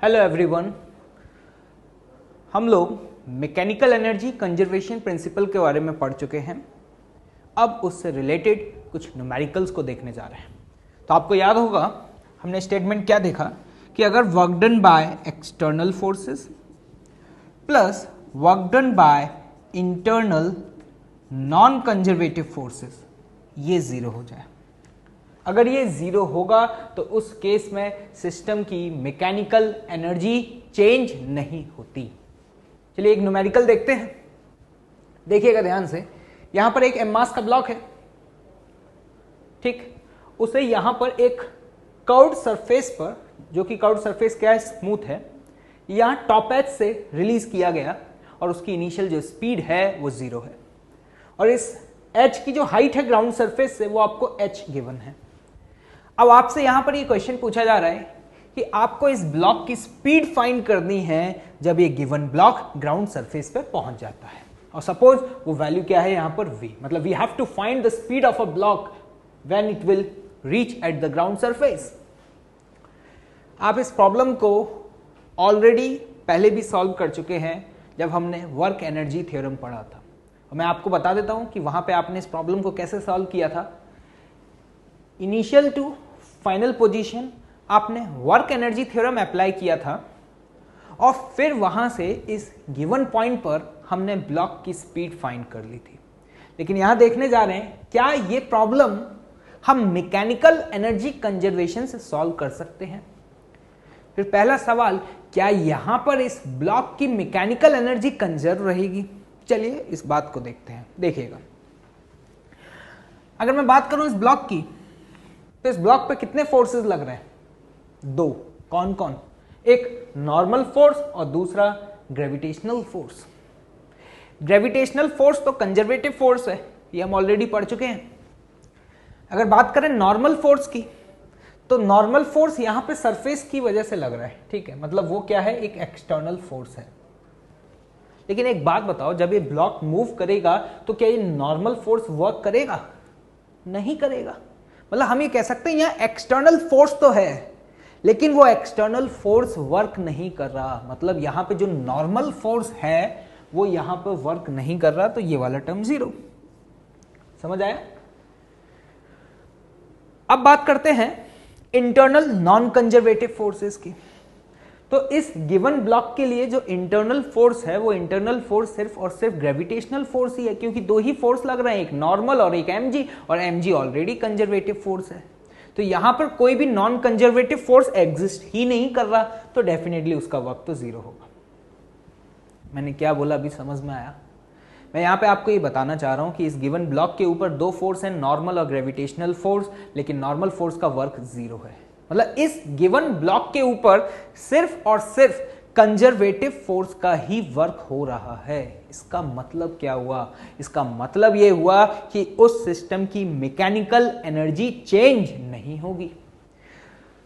Hello everyone, हम लोग mechanical energy conservation principal के बारे में पढ़ चुके हैं। अब उससे रिलेटेड कुछ न्यूमेरिकल्स को देखने जा रहे हैं। तो आपको याद होगा हमने स्टेटमेंट क्या देखा कि अगर work done by external forces plus work done by internal non conservative forces ये जीरो हो जाए, अगर ये जीरो होगा तो उस केस में सिस्टम की मैकेनिकल एनर्जी चेंज नहीं होती। चलिए एक न्यूमेरिकल देखते हैं, देखिएगा ध्यान से। यहां पर एक एम मास का ब्लॉक है, ठीक, उसे यहां पर एक कर्व्ड सरफेस पर, जो कि कर्व्ड सरफेस क्या है, स्मूथ है, यहां टॉप एज से रिलीज किया गया और उसकी इनिशियल जो स्पीड है वो जीरो है और इस एच की जो हाइट है ग्राउंड सरफेस से वो आपको एच गिवन है। अब आपसे यहां पर ये क्वेश्चन पूछा जा रहा है कि आपको इस ब्लॉक की स्पीड फाइंड करनी है जब ये गिवन ब्लॉक ग्राउंड सरफेस पे पहुंच जाता है और सपोज वो वैल्यू क्या है यहां पर v, मतलब we have to find the speed of a block when it will reach at the ground surface. आप इस प्रॉब्लम को ऑलरेडी पहले भी सॉल्व कर चुके हैं जब हमने वर्क एनर्जी थ्योरम पढ़ा था और मैं आपको बता देता हूं कि वहां पे आपने इस प्रॉब्लम को कैसे सॉल्व किया था। इनिशियल टू फाइनल पोजीशन आपने वर्क एनर्जी थ्योरम अप्लाई किया था और फिर वहां से इस गिवन पॉइंट पर हमने ब्लॉक की स्पीड फाइंड कर ली थी। लेकिन यहां देखने जा रहे हैं क्या ये प्रॉब्लम हम मैकेनिकल एनर्जी कंजर्वेशन से सॉल्व कर सकते हैं। फिर पहला सवाल, क्या यहां पर इस ब्लॉक की मैकेनिकल एनर्जी कंजर्व रहेगी? चलिए इस बात को देखते हैं। देखिएगा, अगर मैं बात करूं इस ब्लॉक की तो इस ब्लॉक पे कितने फोर्सेस लग रहे हैं? दो। कौन कौन? एक नॉर्मल फोर्स और दूसरा ग्रेविटेशनल फोर्स। ग्रेविटेशनल फोर्स तो कंजर्वेटिव फोर्स है, ये हम ऑलरेडी पढ़ चुके हैं। अगर बात करें नॉर्मल फोर्स की तो नॉर्मल फोर्स यहां पे सरफेस की वजह से लग रहा है, ठीक है, मतलब वो क्या है, एक एक्सटर्नल फोर्स है। लेकिन एक बात बताओ, जब ये ब्लॉक मूव करेगा तो क्या ये नॉर्मल फोर्स वर्क करेगा? नहीं करेगा। मतलब हम ये कह सकते हैं यहां एक्सटर्नल फोर्स तो है लेकिन वो एक्सटर्नल फोर्स वर्क नहीं कर रहा, मतलब यहां पे जो नॉर्मल फोर्स है वो यहां पे वर्क नहीं कर रहा, तो ये वाला टर्म जीरो। समझ आया? अब बात करते हैं इंटरनल नॉन कंजर्वेटिव फोर्सेस की। तो इस गिवन ब्लॉक के लिए जो इंटरनल फोर्स है वो इंटरनल फोर्स सिर्फ और सिर्फ ग्रेविटेशनल फोर्स ही है, क्योंकि दो ही फोर्स लग रहे हैं, एक नॉर्मल और एक mg, और mg ऑलरेडी कंजर्वेटिव फोर्स है। तो यहां पर कोई भी नॉन कंजर्वेटिव फोर्स एग्जिस्ट ही नहीं कर रहा, तो डेफिनेटली उसका वर्क तो जीरो होगा। मैंने क्या बोला अभी समझ में आया? मैं यहां पे आपको ये बताना चाह रहा हूं कि इस गिवन ब्लॉक के ऊपर दो फोर्स हैं, नॉर्मल और ग्रेविटेशनल फोर्स, लेकिन नॉर्मल फोर्स का वर्क जीरो है। मतलब इस गिवन ब्लॉक के ऊपर सिर्फ और सिर्फ कंजर्वेटिव फोर्स का ही वर्क हो रहा है। इसका मतलब क्या हुआ? इसका मतलब यह हुआ कि उस सिस्टम की मैकेनिकल एनर्जी चेंज नहीं होगी।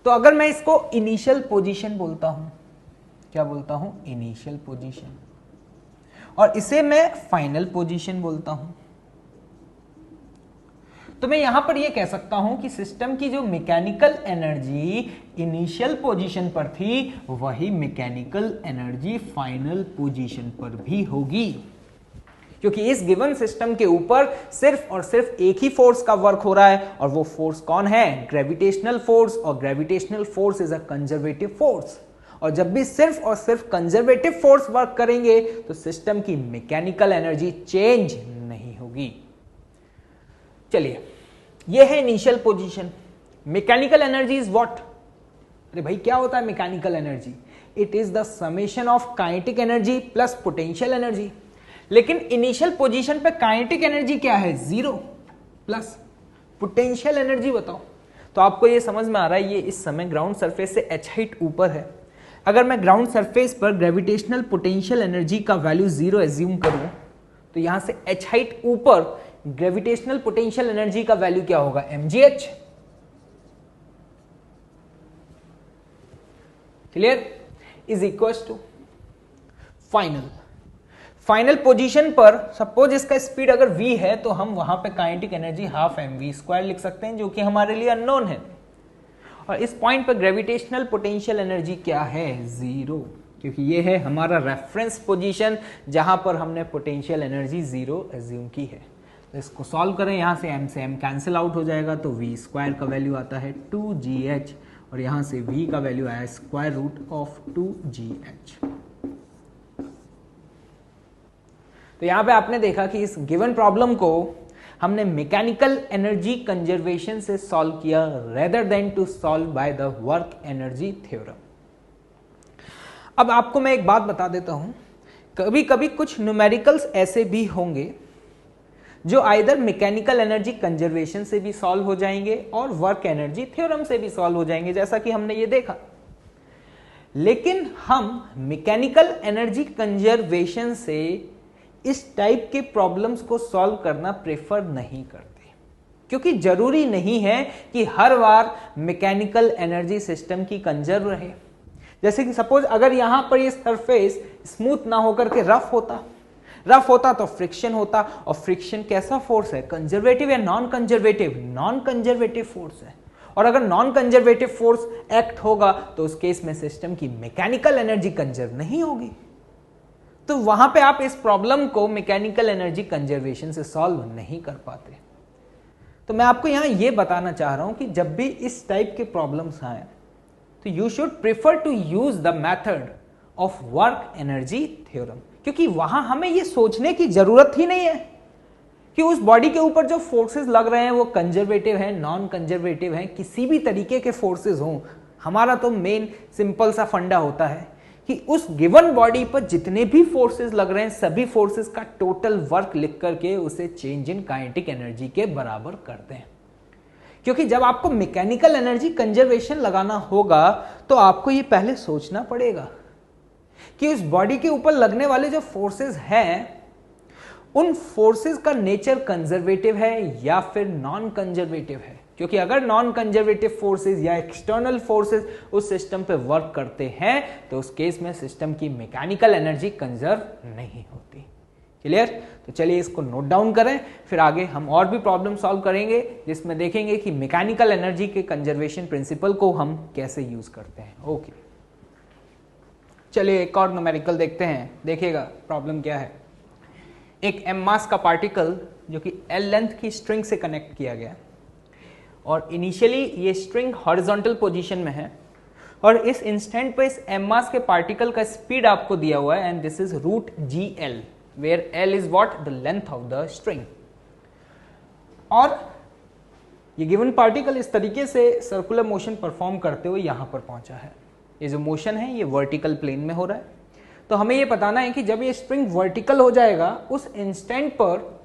तो अगर मैं इसको इनिशियल पोजीशन बोलता हूं, क्या बोलता हूं? इनिशियल पोजीशन, और इसे मैं फाइनल पोजीशन बोलता हूं, तो मैं यहां पर यह कह सकता हूं कि सिस्टम की जो मैकेनिकल एनर्जी इनिशियल पोजीशन पर थी वही मैकेनिकल एनर्जी फाइनल पोजीशन पर भी होगी, क्योंकि इस गिवन सिस्टम के ऊपर सिर्फ और सिर्फ एक ही फोर्स का वर्क हो रहा है और वो फोर्स कौन है? ग्रेविटेशनल फोर्स, और gravitational force is a conservative force. और जब भी सिर्फ और सिर्फ कंजर्वेटिव फोर्स वर्क करेंगे तो सिस्टम की मैकेनिकल एनर्जी चेंज नहीं होगी। चलिए, यह है initial position. Mechanical energy is what? अरे भाई क्या होता है mechanical energy? It is the summation of kinetic energy plus potential energy. लेकिन इनिशियल पोजीशन पे काइनेटिक एनर्जी क्या है? जीरो, प्लस पोटेंशियल एनर्जी बताओ। तो आपको यह समझ में आ रहा है ये इस समय ग्राउंड सरफेस से h हाइट ऊपर है। अगर मैं ग्राउंड सरफेस पर ग्रेविटेशनल पोटेंशियल एनर्जी का वैल्यू जीरो एज्यूम करूं तो यहां से h हाइट ऊपर ग्रेविटेशनल पोटेंशियल एनर्जी का वैल्यू क्या होगा? mgh। Clear? Is equal to final position पर सपोज इसका स्पीड अगर v है तो हम वहां पे kinetic energy half mv square लिख सकते हैं, जो कि हमारे लिए अननोन है। और इस पॉइंट पर ग्रेविटेशनल पोटेंशियल एनर्जी क्या है, 0, क्योंकि ये है हमारा रेफरेंस पोजीशन जहां पर हमने पोटेंशियल एनर्जी 0 एज्यूम की है। तो इसको सॉल्व करें, यहां से m कैंसिल आउट हो जाएगा, तो v² का वैल्यू आता है 2gh और यहां से v का वैल्यू आया स्क्वायर रूट ऑफ 2gh। तो यहां पे आपने देखा कि इस गिवन प्रॉब्लम को हमने मैकेनिकल एनर्जी कंजर्वेशन से सॉल्व किया rather than to solve by the work energy theorem. अब आपको मैं एक बात बता देता हूं, कभी कभी कुछ न्यूमेरिकल्स ऐसे भी होंगे जो आइदर मैकेनिकल एनर्जी कंजर्वेशन से भी सॉल्व हो जाएंगे और वर्क एनर्जी थ्योरम से भी सॉल्व हो जाएंगे, जैसा कि हमने ये देखा। लेकिन हम मैकेनिकल एनर्जी कंजर्वेशन से इस टाइप के प्रॉब्लम्स को सॉल्व करना प्रेफर नहीं करते, क्योंकि जरूरी नहीं है कि हर बार मैकेनिकल एनर्जी सिस्टम की कंजर्व रहे। जैसे कि सपोज अगर यहां पर ये सरफेस स्मूथ ना होकर के रफ होता तो फ्रिक्शन होता, और फ्रिक्शन कैसा फोर्स है, कंजर्वेटिव या non conservative, non conservative force है। और अगर नॉन कंजर्वेटिव फोर्स एक्ट होगा तो उस केस में सिस्टम की मैकेनिकल एनर्जी कंजर्व नहीं होगी। तो वहां पे आप इस प्रॉब्लम को मैकेनिकल एनर्जी कंजर्वेशन से सॉल्व नहीं कर पाते। तो मैं आपको यहां यह बताना चाह रहा हूं कि जब भी इस टाइप के प्रॉब्लम्स आए तो you should prefer to use the method of work energy theorem, क्योंकि वहां हमें यह सोचने की जरूरत ही नहीं है कि उस बॉडी के ऊपर जो फोर्सेस लग रहे हैं वो कंजर्वेटिव हैं, नॉन कंजर्वेटिव हैं, किसी भी तरीके के फोर्सेस हों। हमारा तो मेन सिंपल सा फंडा होता है कि उस गिवन बॉडी पर जितने भी फोर्सेस लग रहे हैं सभी फोर्सेस का टोटल वर्क लिख करके उसे चेंज इन काइनेटिक एनर्जी के बराबर करते हैं। क्योंकि जब आपको मैकेनिकल एनर्जी कंजर्वेशन लगाना होगा तो आपको ये पहले सोचना पड़ेगा कि उस बॉडी के ऊपर लगने वाले जो फोर्सेस हैं उन फोर्सेस का नेचर कंजर्वेटिव है या फिर नॉन कंजर्वेटिव है। क्योंकि अगर नॉन कंजर्वेटिव फोर्सेस या एक्सटर्नल फोर्सेस उस सिस्टम पे वर्क करते हैं तो उस केस में सिस्टम की मैकेनिकल एनर्जी कंजर्व नहीं होती। क्लियर? तो चलिए इसको नोट डाउन करें, फिर आगे हम और भी प्रॉब्लम सॉल्व करेंगे जिसमें देखेंगे कि मैकेनिकल एनर्जी के कंजर्वेशन प्रिंसिपल को हम कैसे यूज करते हैं। ओके, चलिए एक और न्यूमेरिकल देखते हैं। देखिएगा प्रॉब्लम क्या है। एक m मास का पार्टिकल जो कि l लेंथ की स्ट्रिंग से कनेक्ट किया गया और इनिशियली ये स्ट्रिंग हॉरिजॉन्टल पोजीशन में है और इस इंस्टेंट पे इस m मास के पार्टिकल का स्पीड आपको दिया हुआ है and this is root gl where l is what, the length of the string. और ये गिवन पार्टिकल इस तरीके से सर्कुलर मोशन परफॉर्म करते हुए यहां पर पहुंचा है। ये जो मोशन है ये वर्टिकल प्लेन में हो रहा है। तो हमें ये बताना है कि जब ये स्ट्रिंग वर्टिकल हो जाएगा उस इंस्टेंट पर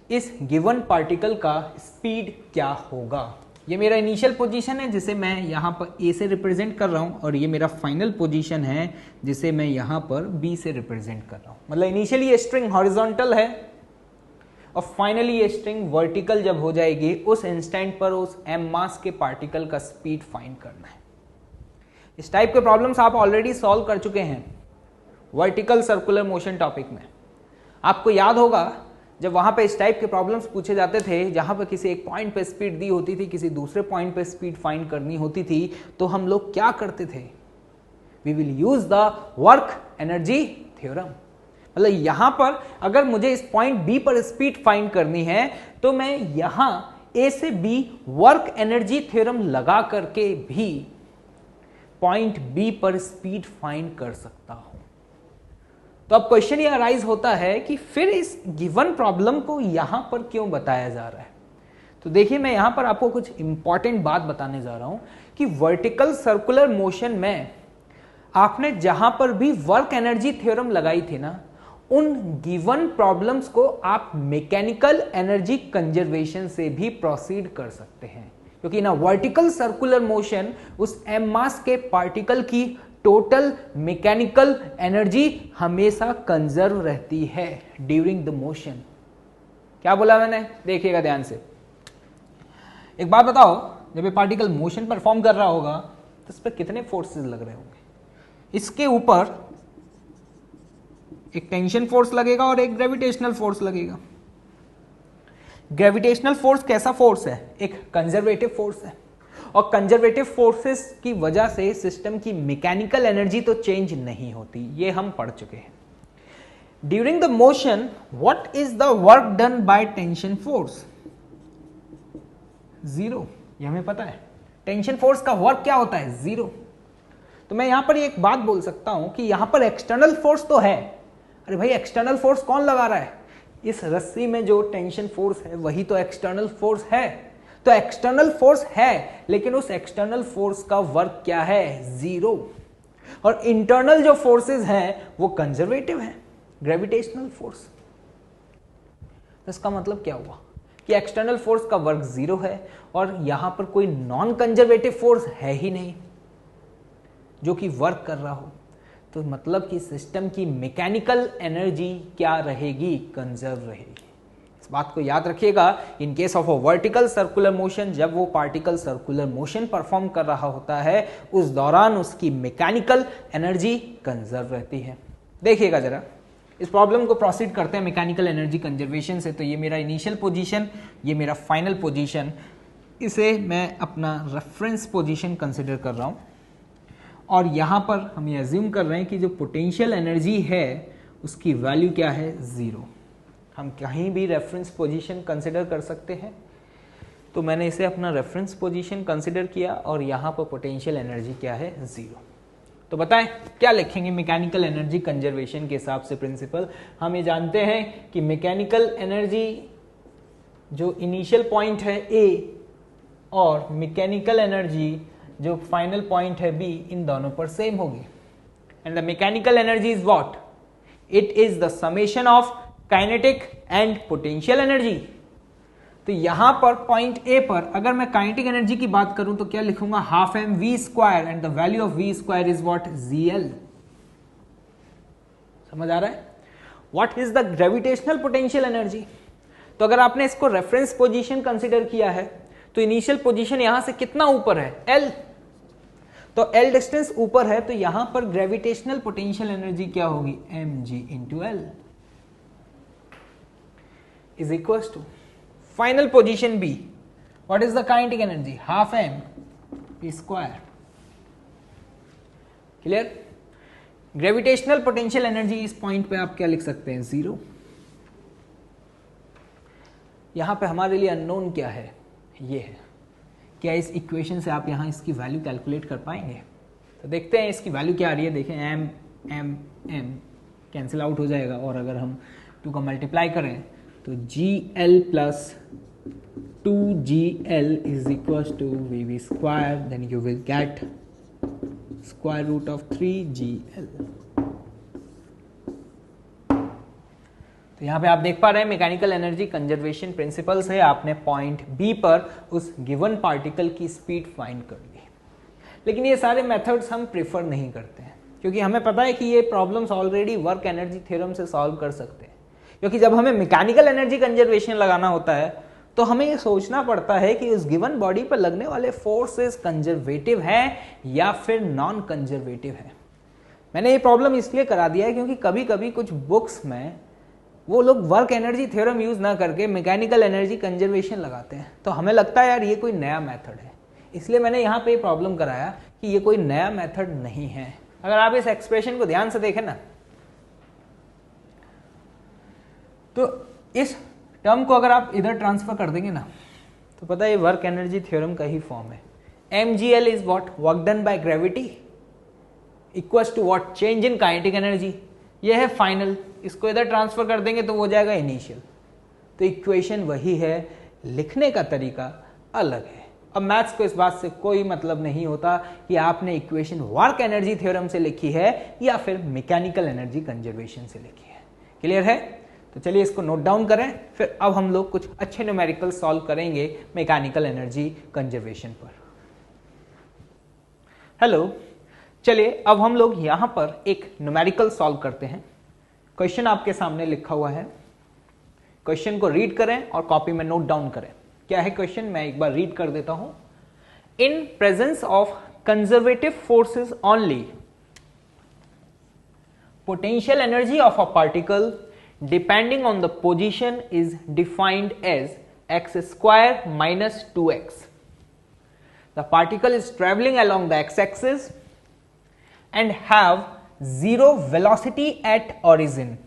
इस गिवन पार्टिकल का स्पीड क्या होगा। ये मेरा इनिशियल पोजीशन है जिसे मैं यहां पर ए से रिप्रेजेंट कर रहा हूं और ये मेरा फाइनल पोजीशन है जिसे मैं यहां पर बी से रिप्रेजेंट कर रहा हूं। मतलब इनिशियली ये स्ट्रिंग हॉरिजॉन्टल है और फाइनली ये स्ट्रिंग वर्टिकल जब हो जाएगी उस इंस्टेंट पर उस m मास के पार्टिकल का स्पीड फाइंड करना है। इस टाइप के प्रॉब्लम्स आप ऑलरेडी सॉल्व कर चुके हैं वर्टिकल सर्कुलर मोशन टॉपिक में। आपको याद होगा जब वहां पे इस टाइप के प्रॉब्लम्स पूछे जाते थे जहां पर किसी एक पॉइंट पे स्पीड दी होती थी, किसी दूसरे पॉइंट पे स्पीड फाइंड करनी होती थी, तो हम लोग क्या करते थे, we will use the work energy theorem. मतलब यहां पर अगर मुझे इस पॉइंट बी पर स्पीड फाइंड करनी है तो मैं यहां ए से बी वर्क एनर्जी थ्योरम लगा करके भी पॉइंट बी पर स्पीड फाइंड कर सकता हूं। तो अब क्वेश्चन ये अराइज होता है कि फिर इस गिवन प्रॉब्लम को यहां पर क्यों बताया जा रहा है। तो देखिए मैं यहां पर आपको कुछ इंपॉर्टेंट बात बताने जा रहा हूं कि वर्टिकल सर्कुलर मोशन में आपने जहां पर भी वर्क एनर्जी थ्योरम लगाई थी ना, उन गिवन प्रॉब्लम्स को आप मैकेनिकल एनर्जी कंजर्वेशन से भी प्रोसीड कर सकते हैं। क्योंकि ना वर्टिकल सर्कुलर मोशन उस m मास के पार्टिकल की टोटल मैकेनिकल एनर्जी हमेशा कंजर्व रहती है ड्यूरिंग द मोशन। क्या बोला मैंने, देखिएगा ध्यान से। एक बात बताओ, जब ये पार्टिकल मोशन परफॉर्म कर रहा होगा तो इस पर कितने फोर्सेस लग रहे होंगे। इसके ऊपर एक टेंशन फोर्स लगेगा और एक ग्रेविटेशनल फोर्स लगेगा। ग्रेविटेशनल फोर्स कैसा फोर्स है? एक कंजर्वेटिव फोर्स है, और कंजर्वेटिव फोर्सेस की वजह से सिस्टम की मैकेनिकल एनर्जी तो चेंज नहीं होती, ये हम पढ़ चुके हैं। During the motion what is the work done by tension force? Zero, ये हमें पता है। टेंशन फोर्स का वर्क क्या होता है? जीरो। तो मैं यहां पर एक बात बोल सकता हूं कि यहां पर एक्सटर्नल फोर्स तो है। अरे भाई, एक्सटर्नल फोर्स कौन लगा रहा है? इस रस्सी में जो टेंशन फोर्स है वही तो एक्सटर्नल फोर्स है। तो एक्सटर्नल फोर्स है, लेकिन उस एक्सटर्नल फोर्स का वर्क क्या है? जीरो। और इंटरनल जो फोर्सेस हैं वो कंजर्वेटिव हैं, ग्रेविटेशनल फोर्स। तो इसका मतलब क्या हुआ कि एक्सटर्नल फोर्स का वर्क जीरो है, और यहां पर कोई नॉन कंजर्वेटिव फोर्स है ही नहीं जो कि वर्क कर रहा हो। तो मतलब कि सिस्टम की मैकेनिकल एनर्जी क्या रहेगी? कंजर्व रहेगी। इस बात को याद रखिएगा। In case of a vertical circular motion, जब वो पार्टिकल सर्कुलर मोशन परफॉर्म कर रहा होता है, उस दौरान उसकी मैकेनिकल एनर्जी कंजर्व रहती है। देखिएगा जरा, इस प्रॉब्लम को प्रोसीड करते हैं मैकेनिकल एनर्जी कंजर्वेशन से। तो ये मेरा इनिशियल पोजीशन, ये मेरा फाइनल पोजीशन, इसे मैं अपना रेफरेंस पोजीशन कंसिडर कर रहा हूं। और यहां पर हम ये अज्यूम कर रहे हैं कि जो पोटेंशियल एनर्जी है उसकी वैल्यू क्या है? जीरो। हम कहीं भी रेफरेंस पोजीशन कंसिडर कर सकते हैं। तो मैंने इसे अपना रेफरेंस पोजीशन कंसिडर किया, और यहां पर पोटेंशियल एनर्जी क्या है? जीरो। तो बताएं क्या लिखेंगे मैकेनिकल एनर्जी कंजर्वेशन के हिसाब से प्रिंसिपल? हम ये जानते हैं कि मैकेनिकल एनर्जी जो इनिशियल पॉइंट है ए, और मैकेनिकल एनर्जी जो फाइनल पॉइंट है बी, इन दोनों पर सेम होगी। And the mechanical energy is what? It is the summation of kinetic and potential energy. तो यहां पर पॉइंट ए पर अगर मैं काइनेटिक एनर्जी की बात करूं तो क्या लिखूंगा? Half M V square, and the value of V square is what? GL. समझ आ रहा है? What is the gravitational potential energy? तो अगर आपने इसको रेफरेंस पोजीशन कंसिडर किया है तो इनिशियल पोजीशन यहां से कितना ऊपर है? एल। तो एल डिस्टेंस ऊपर है, तो यहां पर ग्रेविटेशनल पोटेंशियल एनर्जी क्या होगी? M G into L is equal to final position B. What is the kinetic energy? Half M P square. Clear? Gravitational potential energy इस पॉइंट पे आप क्या लिख सकते हैं? जीरो। यहां पे हमारे लिए अननोन क्या है? ये है। क्या इस इक्वेशन से आप यहां इसकी वैल्यू कैलकुलेट कर पाएंगे? तो देखते हैं इसकी वैल्यू क्या आ रही है। देखें, M M M cancel out हो जाएगा, और अगर हम 2 का मल्टीप्लाई करें तो G L plus 2gl is equals to vv square, then you will get square root of 3gl। तो यहां पे आप देख पा रहे हैं मैकेनिकल एनर्जी कंजर्वेशन प्रिंसिपल से आपने पॉइंट बी पर उस गिवन पार्टिकल की स्पीड फाइंड कर ली। लेकिन ये सारे मेथड्स हम प्रेफर नहीं करते हैं, क्योंकि हमें पता है कि ये problems already work energy theorem से सॉल्व कर सकते हैं। क्योंकि जब हमें मैकेनिकल एनर्जी कंजर्वेशन लगाना होता है तो हमें ये सोचना पड़ता है कि उस गिवन बॉडी पर लगने वाले फोर्सेस कंजर्वेटिव हैं या फिर नॉन कंजर्वेटिव हैं। मैंने ये प्रॉब्लम इसलिए करा दिया है क्योंकि कभी कभी कुछ बुक्स में वो लोग वर्क एनर्जी थ्योरम यूज ना करके मैकेनिकल एनर्जी कंजर्वेशन लगाते हैं, तो हमें लगता है यार ये कोई नया मेथड है। इसलिए मैंने यहाँ पे प्रॉब्लम कराया कि ये कोई नया मेथड नहीं है। अगर आप इस एक्सप्रेशन को ध्यान से देखें ना, तो इस टर्म को अगर आप इधर ट्रांसफर कर देंगे ना, तो पता है ये वर्क एनर्जी थ्योरम का ही फॉर्म है। mgl is what? Work done by gravity equals to what? Change in kinetic energy. ये है फाइनल, इसको इधर ट्रांसफर कर देंगे तो वो जाएगा इनिशियल। तो इक्वेशन वही है, लिखने का तरीका अलग है। अब मैथ्स को इस बात से कोई मतलब नहीं होता कि आपने इक्वेशन वर्क एनर्जी थ्योरम से लिखी है या फिर मैकेनिकल एनर्जी कंजर्वेशन से लिखी है। क्लियर है? तो चलिए इसको नोट डाउन करें, फिर अब हम लोग कुछ अच्छे न्यूमेरिकल सॉल्व करेंगे मैकेनिकल एनर्जी कंजर्वेशन पर। हेलो, चलिए अब हम लोग यहां पर एक न्यूमेरिकल सॉल्व करते हैं। क्वेश्चन आपके सामने लिखा हुआ है, क्वेश्चन को रीड करें और कॉपी में नोट डाउन करें। क्या है क्वेश्चन? मैं एक बार रीड कर देता हूं। इन presence of conservative forces only, potential energy of a particle depending on the position is defined as x square minus 2x. The particle is traveling along the x-axis and have zero velocity at origin.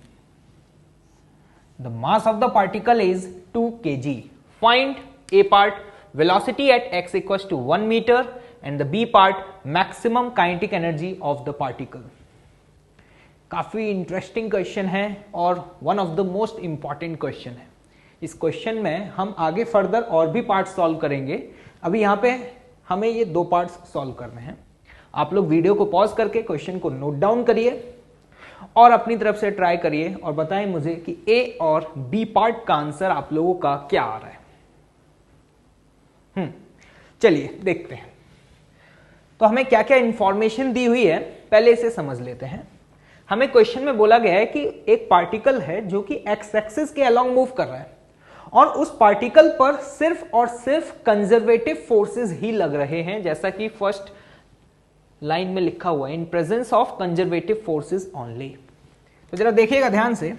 The mass of the particle is 2 kg. Find A part velocity at x equals to 1 meter and the B part maximum kinetic energy of the particle. काफी interesting question है और one of the most important question है. इस question में हम आगे further और भी पार्ट सॉल्व करेंगे. अभी यहाँ पे हमें ये 2 पार्ट्स सॉल्व करने हैं. आप लोग वीडियो को पॉज करके क्वेश्चन को नोट डाउन करिए और अपनी तरफ से ट्राई करिए और बताएं मुझे कि ए और बी पार्ट का आंसर आप लोगों का क्या आ रहा है. चलिए देखते हैं. तो हमें क्या क्या इंफॉर्मेशन दी हुई है पहले इसे समझ लेते हैं. हमें क्वेश्चन में बोला गया है कि एक पार्टिकल है जो कि एक्स एक्सिस के अलोंग मूव कर रहा है और उस पार्टिकल पर सिर्फ और सिर्फ कंजर्वेटिव फोर्सेस ही लग रहे हैं, जैसा कि फर्स्ट लाइन में लिखा हुआ है, इन presence of conservative forces only. तो जरा देखिएगा ध्यान से.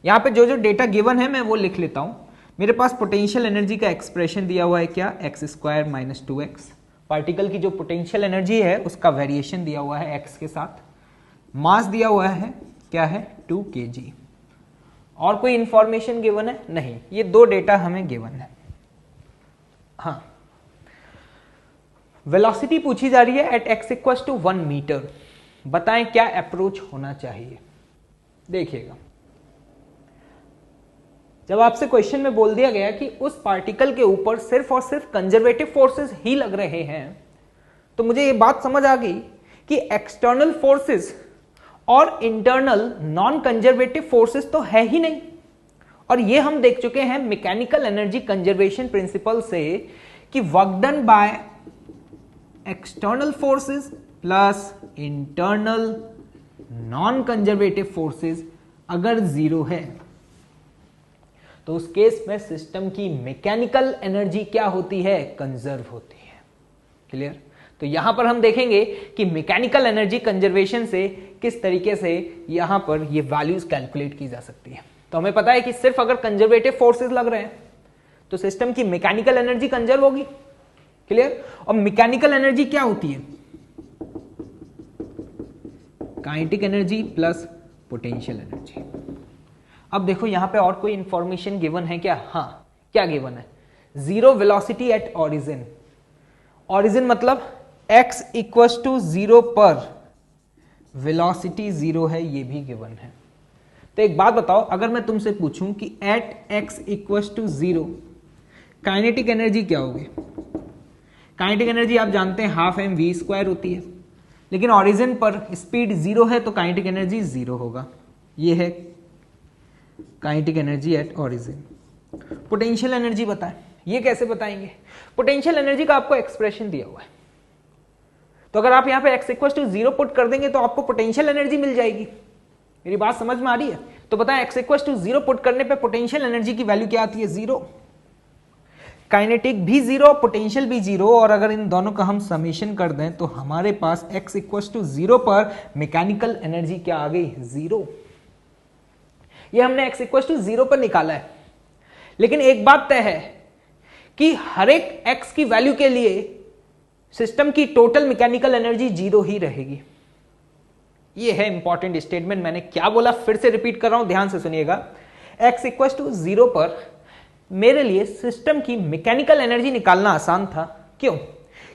यहां पे जो जो डेटा गिवन है मैं वो लिख लेता हूं. मेरे पास पोटेंशियल एनर्जी का एक्सप्रेशन दिया हुआ है क्या, x square minus 2x. Particle की जो पोटेंशियल एनर्जी है उसका वेरिएशन दिया हुआ है एक्स के साथ. मास दिया हुआ है क्या है 2 kg. और कोई इंफॉर्मेशन गिवन है नहीं, ये 2 डेटा हमें गिवन है. हाँ, वेलोसिटी पूछी जा रही है at x equals to 1 metre. बताएं क्या अप्रोच होना चाहिए. देखिएगा, जब आपसे क्वेश्चन में बोल दिया गया कि उस पार्टिकल के ऊपर सिर्फ और सिर्फ कंजर्वेटिव फोर्सेस ही लग रहे हैं, तो मुझे ये बात समझ आ गई कि एक्सटर्नल फोर्सेस और इंटरनल नॉन कंजर्वेटिव फोर्सेस तो है ही नहीं. और ये हम देख चुके हैं मैकेनिकल एनर्जी कंजर्वेशन प्रिंसिपल से कि work done by external forces plus internal non conservative forces अगर 0 है तो उस केस में सिस्टम की मैकेनिकल एनर्जी क्या होती है, कंजर्व होती है. क्लियर. तो यहां पर हम देखेंगे कि मैकेनिकल एनर्जी कंजर्वेशन से किस तरीके से यहां पर ये वैल्यूज कैलकुलेट की जा सकती है. तो हमें पता है कि सिर्फ अगर कंजर्वेटिव फोर्सेस लग रहे हैं तो सिस्टम की मैकेनिकल एनर्जी कंजर्व होगी. क्लियर. और मैकेनिकल एनर्जी क्या होती है, kinetic energy plus potential energy. अब देखो यहां पे और कोई इंफॉर्मेशन गिवन है क्या. हाँ, क्या गिवन है, zero velocity at origin. Origin मतलब x इक्वल्स टू 0 पर वेलोसिटी 0 है, ये भी गिवन है. तो एक बात बताओ, अगर मैं तुमसे पूछूं कि at x equals to 0 kinetic energy क्या होगी. काइनेटिक एनर्जी आप जानते हैं हाफ mv² होती है, लेकिन ऑरिजिन पर स्पीड 0 है तो काइनेटिक एनर्जी 0 होगा. ये है kinetic energy eight origin. Potential energy बताएं, ये कैसे बताएंगे. पोटेंशियल एनर्जी का आपको एक्सप्रेशन दिया हुआ है, तो अगर आप यहां पे x इक्वल टू 0 पुट कर देंगे तो आपको पोटेंशियल एनर्जी मिल जाएगी. मेरी बात समझ में आ रही है. तो बताएं x इक्वल टू 0 पुट करने पे पोटेंशियल एनर्जी की वैल्यू क्या आती है, 0. काइनेटिक भी 0, पोटेंशियल भी 0, और अगर इन दोनों का हम समेशन कर दें तो हमारे पास x इक्वल टू 0 पर मैकेनिकल एनर्जी क्या आ गई, 0. ये हमने x इक्वल टू 0 पर निकाला है. लेकिन एक बात तय है कि हर एक x की वैल्यू के लिए सिस्टम की टोटल मैकेनिकल एनर्जी 0 ही रहेगी. ये है इंपॉर्टेंट स्टेटमेंट. मैंने क्या बोला फिर से रिपीट कर रहा हूं, ध्यान से सुनिएगा. x इक्वल टू 0 पर मेरे लिए सिस्टम की मैकेनिकल एनर्जी निकालना आसान था. क्यों?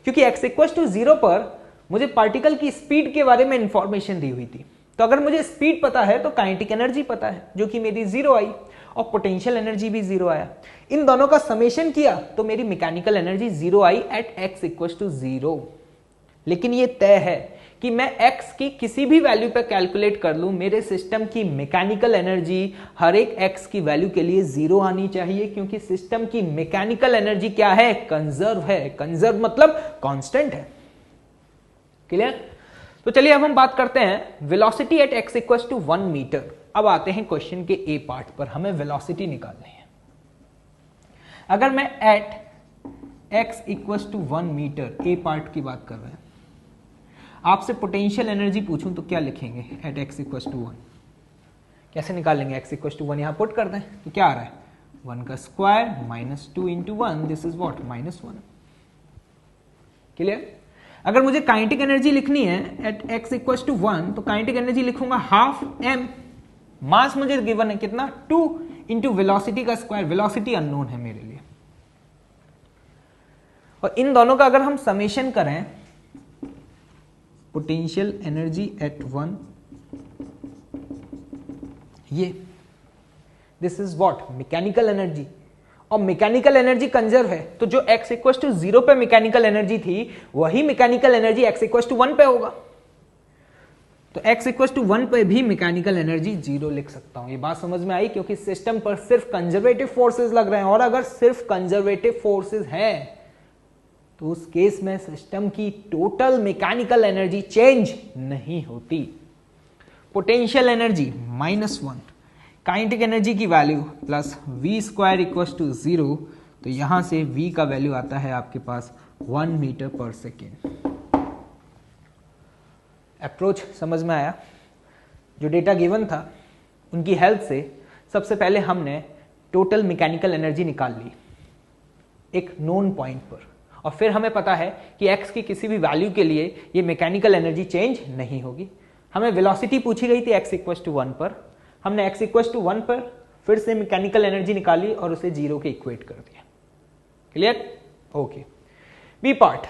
क्योंकि x इक्वल टू 0 पर मुझे पार्टिकल की स्पीड के बारे में इंफॉर्मेशन दी हुई थी. तो अगर मुझे स्पीड पता है तो काइनेटिक एनर्जी पता है, जो कि मेरी 0 आई, और पोटेंशियल एनर्जी भी 0 आया. इन दोनों का समेशन किया तो मेरी mechanical energy 0 I at x equal to 0. लेकिन ये तय है कि मैं x की किसी भी वैल्यू पर कैलकुलेट कर लूं, मेरे सिस्टम की मैकेनिकल एनर्जी हर एक x की वैल्यू के लिए 0 आनी चाहिए, क्योंकि सिस्टम की मैकेनिकल एनर्जी क्या है, कंजर्व है. कंजर्व मतलब कांस्टेंट है. क्लियर. तो चलिए अब हम बात करते हैं velocity at x equal to 1 metre. अब आते हैं क्वेश्चन के ए पार्ट पर. हमें वेलोसिटी निकालनी है. अगर मैं at x equal to 1 metre A part की बात कर रहे हैं, आपसे पोटेंशियल एनर्जी पूछूं तो क्या लिखेंगे, एट x इक्वल टू 1. कैसे निकालेंगे, x इक्वल टू 1 यहां पुट कर दें तो क्या आ रहा है, 1 का square minus 2 into 1, this is what -1। Clear? अगर मुझे काइनेटिक एनर्जी लिखनी है एट x इक्वल टू 1, तो काइनेटिक एनर्जी लिखूंगा हाफ m। मास मुझे गिवन है कितना, 2 इंटू वेलोसिटी का स्क्वायर, वेलोसिटी अननोन है मेरे लिए। और इन दोनों का अगर हम समेशन करें, पोटेंशियल एनर्जी एट 1, ये this is what, mechanical energy. और मैकेनिकल एनर्जी कंजर्व है, तो जो x इक्वल टू 0 पे मैकेनिकल एनर्जी थी, वही mechanical energy x equal to 1 पे होगा। तो x इक्वल टू 1 पे भी मैकेनिकल एनर्जी 0 लिख सकता हूं। ये बात समझ में आई? क्योंकि सिस्टम पर सिर्फ कंजर्वेटिव फोर्सेस लग रहे हैं, और अगर सिर्फ कंजर्वेटिव फोर्सेस हैं तो उस केस में सिस्टम की टोटल मैकेनिकल एनर्जी चेंज नहीं होती। पोटेंशियल एनर्जी -1, काइनेटिक एनर्जी की value plus v square equal to 0, तो यहां से v का वैल्यू आता है आपके पास 1 मीटर पर सेकेंड। अप्रोच समझ में आया? जो डेटा गिवन था उनकी हेल्प से सबसे पहले हमने टोटल मैकेनिकल एनर्जी निकाल ली एक नोन पॉइंट पर, और फिर हमें पता है कि x की किसी भी वैल्यू के लिए ये मैकेनिकल एनर्जी चेंज नहीं होगी। हमें वेलोसिटी पूछी गई थी x इक्वल टू 1 पर, हमने x इक्वल टू 1 पर फिर से मैकेनिकल एनर्जी निकाली और उसे 0 के इक्वेट कर दिया। क्लियर? ओके। बी पार्ट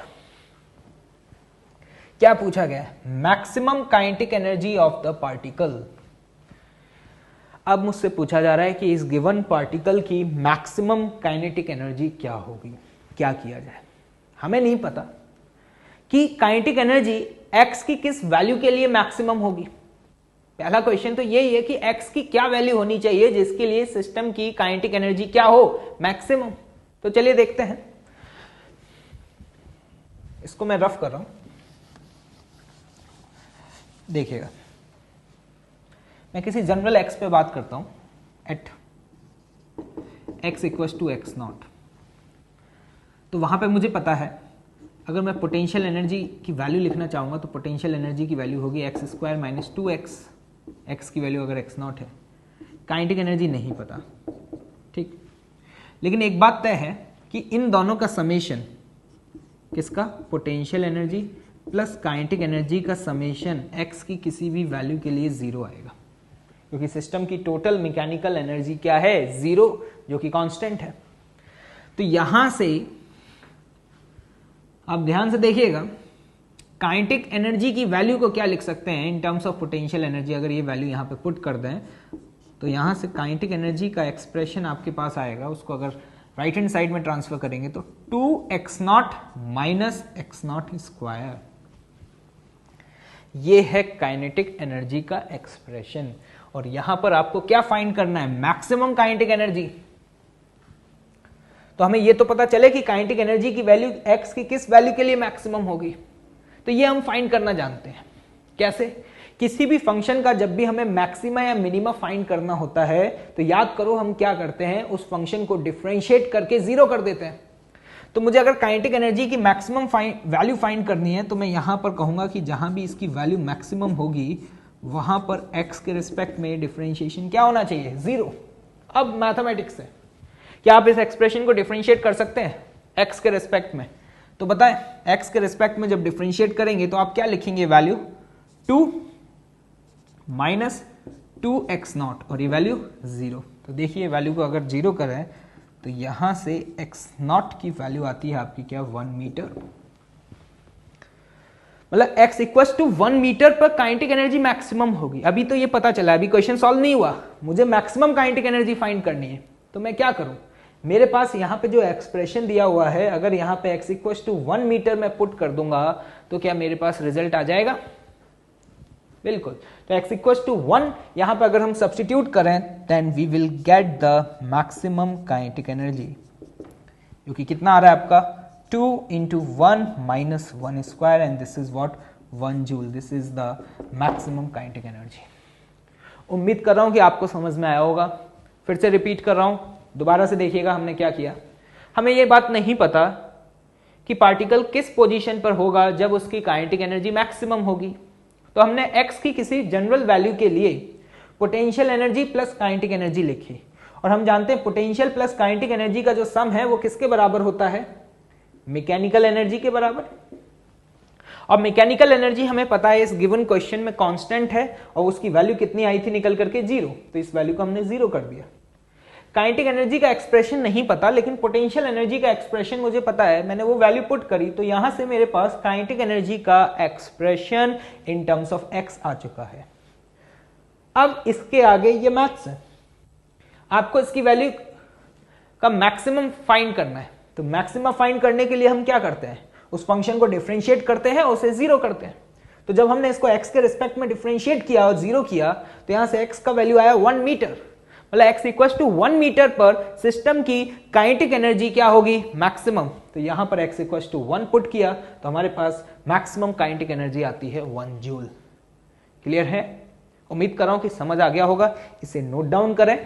क्या पूछा गया है? Maximum kinetic energy of the particle. अब मुझसे पूछा जा रहा है कि इस गिवन पार्टिकल की मैक्सिमम काइनेटिक एनर्जी क्या होगी, क्या किया जाए। हमें नहीं पता कि काइनेटिक एनर्जी x की किस वैल्यू के लिए मैक्सिमम होगी। पहला क्वेश्चन तो यही है कि x की क्या वैल्यू होनी चाहिए जिसके लिए सिस्टम की काइनेटिक एनर्जी क्या हो, मैक्सिमम। तो चलिए देखते हैं, इसको मैं रफ कर रहा हूं, देखिएगा। मैं किसी जनरल x पे बात करता हूं, eight x equal to x0, तो वहां पे मुझे पता है अगर मैं पोटेंशियल एनर्जी की वैल्यू लिखना चाहूंगा तो पोटेंशियल एनर्जी की वैल्यू होगी x square minus 2x, x की वैल्यू अगर x0 है। काइनेटिक एनर्जी नहीं पता, ठीक। लेकिन एक बात तय है कि इन दोनों का समेशन, किसका, potential energy plus kinetic energy का समेशन x की किसी भी वैल्यू के लिए 0 आएगा, क्योंकि सिस्टम की टोटल मैकेनिकल एनर्जी क्या है, 0, जो कि कांस्टेंट है। तो यहां से आप ध्यान से देखिएगा, काइनेटिक एनर्जी की वैल्यू को क्या लिख सकते हैं इन टर्म्स ऑफ पोटेंशियल एनर्जी। अगर ये वैल्यू यहां पे पुट कर दें तो यहां से काइनेटिक एनर्जी का एक्सप्रेशन आपके पास आएगा, उसको अगर राइट हैंड साइड में ट्रांसफर करेंगे तो 2x0 माइनस x0 स्क्वायर, ये है काइनेटिक एनर्जी का एक्सप्रेशन। और यहां पर आपको क्या फाइंड करना है, मैक्सिमम काइनेटिक एनर्जी। तो हमें यह तो पता चले कि काइनेटिक एनर्जी की वैल्यू x की किस वैल्यू के लिए मैक्सिमम होगी, तो ये हम फाइंड करना जानते हैं। कैसे? किसी भी फंक्शन का जब भी हमें मैक्सिमा या मिनिमा फाइंड करना होता है तो याद करो हम क्या करते हैं, उस फंक्शन को डिफरेंशिएट करके 0 कर देते हैं। तो मुझे अगर काइनेटिक एनर्जी की मैक्सिमम वैल्यू फाइंड करनी है तो मैं यहां पर कहूंगा कि जहां भी इसकी वैल्यू मैक्सिमम होगी वहां पर x के रिस्पेक्ट में डिफरेंशिएशन क्या होना चाहिए, 0। अब मैथमेटिक्स से क्या आप इस एक्सप्रेशन को डिफरेंशिएट कर सकते हैं x के रिस्पेक्ट में? तो बताएं, x के रिस्पेक्ट में जब डिफरेंशिएट करेंगे तो आप क्या लिखेंगे, वैल्यू 2 माइनस 2x0 और ये वैल्यू 0। तो देखिए वैल्यू को अगर 0 करें तो यहां से x0 की वैल्यू आती है आपकी क्या, 1 मीटर। मतलब x इक्वल टू 1 मीटर पर काइनेटिक एनर्जी मैक्सिमम होगी। अभी तो ये पता चला, अभी क्वेश्चन सॉल्व नहीं हुआ, मुझे मैक्सिमम काइनेटिक एनर्जी फाइंड करनी है। तो मैं क्या करूं, मेरे पास यहां पे जो एक्सप्रेशन दिया हुआ है, अगर यहां पे x इक्वल टू 1 मीटर में पुट कर दूंगा तो क्या मेरे पास रिजल्ट आ जाएगा? बिल्कुल। तो x इक्वल टू 1 यहां पे अगर हम सब्स्टिट्यूट करें then we will get the maximum kinetic energy, जो कि कितना आ रहा है आपका, 2 into 1 minus 1 square and this is what, 1 joule. This is the maximum kinetic energy. उम्मीद कर रहा हूं कि आपको समझ में आया होगा। फिर से रिपीट कर रहा हूं, दोबारा से देखिएगा हमने क्या किया। हमें यह बात नहीं पता कि पार्टिकल किस पोजीशन पर होगा जब उसकी काइनेटिक एनर्जी मैक्सिमम होगी, तो हमने x की किसी जनरल वैल्यू के लिए potential energy plus kinetic energy लिखी और हम जानते हैं पोटेंशियल प्लस काइनेटिक एनर्जी का जो सम है वो किसके बराबर होता है, मैकेनिकल एनर्जी के बराबर। अब मैकेनिकल एनर्जी हमें पता है इस गिवन क्वेश्चन में कांस्टेंट है और उसकी वैल्यू कितनी आई थी निकल करके 0, तो इस वैल्यू को हमने 0 कर दिया। काइनेटिक एनर्जी का एक्सप्रेशन नहीं पता, लेकिन पोटेंशियल एनर्जी का एक्सप्रेशन मुझे पता है, मैंने वो वैल्यू पुट करी, तो यहां से मेरे पास काइनेटिक एनर्जी का expression in terms of x आ चुका है। अब इसके आगे ये मैथ्स है, आपको इसकी वैल्यू का मैक्सिमम फाइंड करना है। तो मैक्सिमम फाइंड करने के लिए हम क्या करते हैं, उस फंक्शन को डिफरेंशिएट करते हैं और उसे 0 करते हैं। तो जब हमने इसको x के रिस्पेक्ट में डिफरेंशिएट किया और 0 किया तो यहां से x का वैल्यू आया 1 मीटर, मतलब x इक्वल टू 1 मीटर पर सिस्टम की काइनेटिक एनर्जी क्या होगी, मैक्सिमम। तो यहां पर x इक्वल टू 1 पुट किया तो हमारे पास मैक्सिमम काइनेटिक एनर्जी आती है 1 जूल। क्लियर है? उम्मीद कर रहा हूं कि समझ आ गया होगा। इसे नोट डाउन करें,